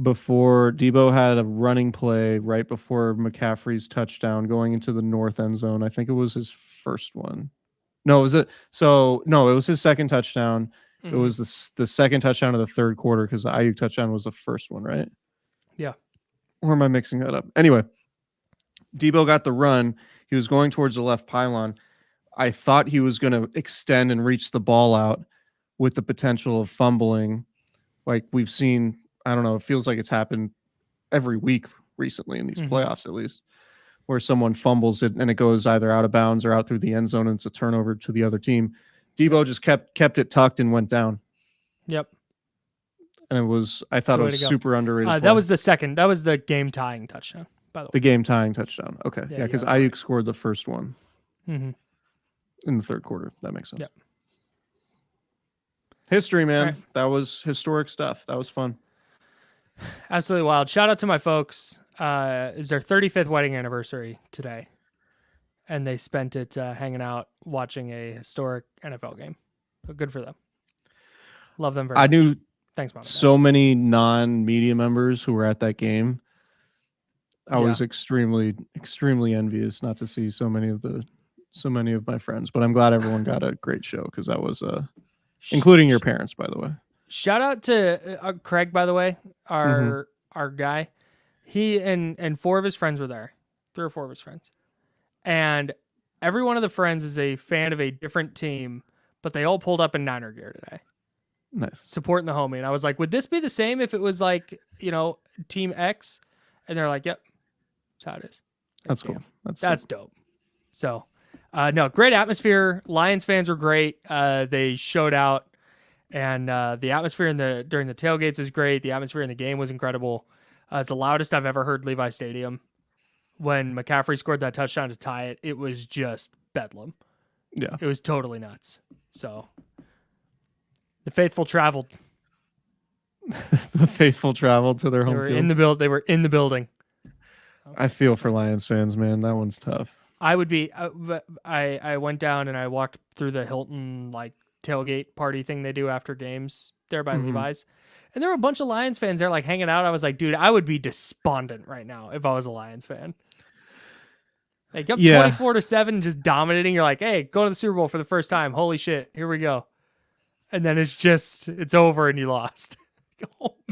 Speaker 2: Before Deebo had a running play right before McCaffrey's touchdown going into the north end zone. I think it was his first one. No, it was his second touchdown. It was the second touchdown of the third quarter because the Ayuk touchdown was the first one, right?
Speaker 1: Yeah.
Speaker 2: Or am I mixing that up? Anyway, Debo got the run. He was going towards the left pylon. I thought he was going to extend and reach the ball out with the potential of fumbling. Like we've seen, I don't know, it feels like it's happened every week recently in these playoffs, at least, where someone fumbles it and it goes either out of bounds or out through the end zone and it's a turnover to the other team. Debo just kept it tucked and went down.
Speaker 1: Yep.
Speaker 2: And I thought it was super underrated.
Speaker 1: That was the game tying touchdown, by the way.
Speaker 2: The game tying touchdown. Okay. Yeah, because Ayuk scored the first one in the third quarter. That makes sense.
Speaker 1: Yep.
Speaker 2: History, man. Right. That was historic stuff. That was fun.
Speaker 1: Absolutely wild. Shout out to my folks. It's their 35th wedding anniversary today. And they spent it hanging out, watching a historic NFL game. So good for them. Love them very much.
Speaker 2: I knew
Speaker 1: Thanks, Mom.
Speaker 2: So many non-media members who were at that game. I was extremely, extremely envious not to see so many of my friends. But I'm glad everyone got a great show because that was including your parents, by the way.
Speaker 1: Shout out to Craig, by the way, our guy. He and 4 of his friends were there. 3 or 4 of his friends. And every one of the friends is a fan of a different team, but they all pulled up in Niner gear today.
Speaker 2: Nice.
Speaker 1: Supporting the homie. And I was like, would this be the same if it was like, Team X? And they're like, yep, that's how it is.
Speaker 2: That's cool.
Speaker 1: That's dope. So, no, great atmosphere. Lions fans were great. They showed out. And the atmosphere during the tailgates was great. The atmosphere in the game was incredible. It's the loudest I've ever heard Levi Stadium. When McCaffrey scored that touchdown to tie it, it was just bedlam.
Speaker 2: Yeah.
Speaker 1: It was totally nuts. So the faithful traveled.
Speaker 2: The faithful traveled to their home field.
Speaker 1: They were in the building.
Speaker 2: I feel for Lions fans, man. That one's tough.
Speaker 1: I would be. I went down and I walked through the Hilton tailgate party thing they do after games there by Levi's. And there were a bunch of Lions fans there hanging out. I was like, dude, I would be despondent right now if I was a Lions fan. Up 24-7, just dominating. You're like, hey, go to the Super Bowl for the first time. Holy shit, here we go. And then it's over and you lost.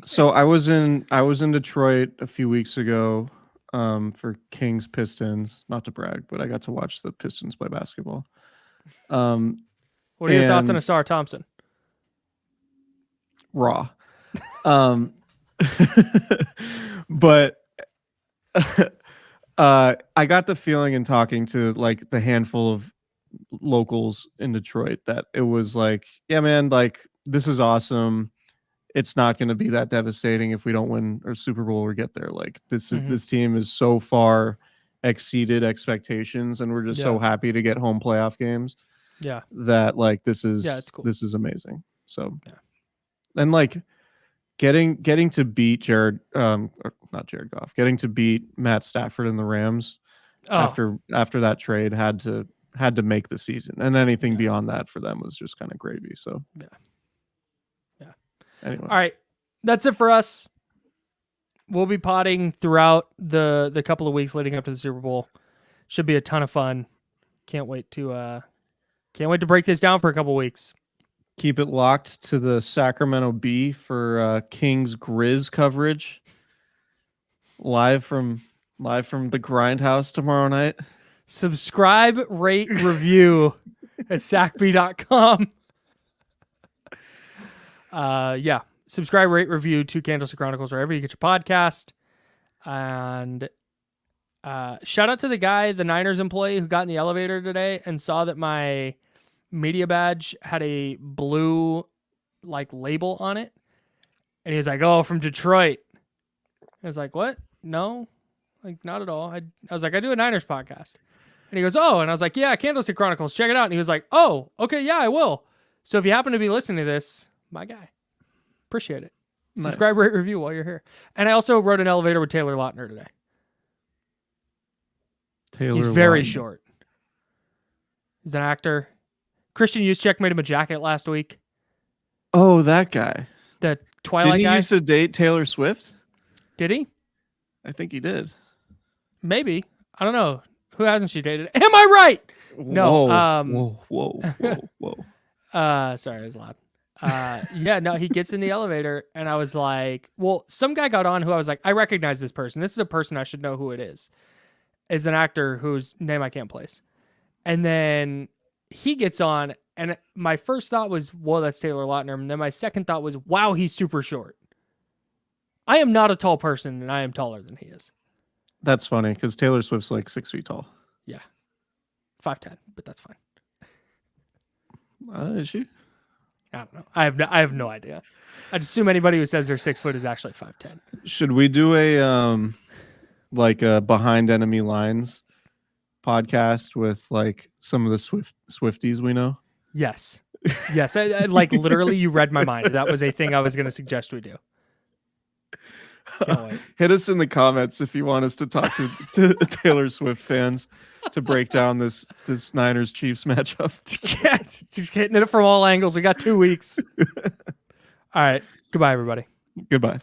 Speaker 2: So I was in Detroit a few weeks ago for Kings Pistons. Not to brag, but I got to watch the Pistons play basketball.
Speaker 1: What are your thoughts on Asar Thompson?
Speaker 2: Raw. But I got the feeling in talking to the handful of locals in Detroit that it was yeah, man, this is awesome. It's not going to be that devastating if we don't win or Super Bowl or get there. This team is so far exceeded expectations, and we're just so happy to get home playoff games.
Speaker 1: Yeah,
Speaker 2: that this is
Speaker 1: it's cool.
Speaker 2: This is amazing. So and getting to beat not Jared Goff, getting to beat Matt Stafford and the Rams after that trade had to make the season, and anything beyond that for them was just kind of gravy. So yeah. Anyway,
Speaker 1: all right, that's it for us. We'll be potting throughout the couple of weeks leading up to the Super Bowl. Should be a ton of fun. Can't wait to break this down for a couple of weeks.
Speaker 2: Keep it locked to the Sacramento Bee for Kings Grizz coverage. Live from the Grindhouse tomorrow night.
Speaker 1: Subscribe, rate, review at sacbee.com. Subscribe, rate, review to Candlestick Chronicles wherever you get your podcast. And shout out to the Niners employee who got in the elevator today and saw that my media badge had a blue label on it, and he was like, "Oh, from Detroit." I was like, "What? No, not at all." I was like, "I do a Niners podcast," and he goes, "Oh," and I was like, "Yeah, Candlestick Chronicles, check it out." And he was like, "Oh, okay, yeah, I will." So if you happen to be listening to this, my guy, appreciate it. Nice. Subscribe, rate, review while you're here. And I also rode an elevator with Taylor Lautner today. He's very short. He's an actor. Christian Juszczyk made him a jacket last week.
Speaker 2: Oh, that guy.
Speaker 1: The Twilight guy.
Speaker 2: Didn't he used to date Taylor Swift?
Speaker 1: Did he?
Speaker 2: I think he did.
Speaker 1: Maybe. I don't know. Who hasn't she dated? Am I right? No.
Speaker 2: Whoa.
Speaker 1: Sorry, it was loud. Yeah, no, he gets in the elevator, and I was like, well, some guy got on who I was like, I recognize this person. This is a person I should know who it is. It's an actor whose name I can't place. And then he gets on, and my first thought was, well, that's Taylor Lautner. And then my second thought was, wow, he's super short. I am not a tall person, and I am taller than he is.
Speaker 2: That's funny, because Taylor Swift's like 6 feet tall.
Speaker 1: Yeah. 5'10", but that's fine.
Speaker 2: Is she?
Speaker 1: I don't know. I have no idea. I'd assume anybody who says they're 6 foot is actually 5'10".
Speaker 2: Should we do a like a behind enemy lines podcast with like some of the Swifties we know?
Speaker 1: Yes. Yes. I like literally you read my mind. That was a thing I was going to suggest we do. Can't wait.
Speaker 2: Hit us in the comments if you want us to talk to Taylor Swift fans to break down this Niners Chiefs matchup.
Speaker 1: Yeah, just hitting it from all angles. We got 2 weeks. All right. Goodbye, everybody.
Speaker 2: Goodbye.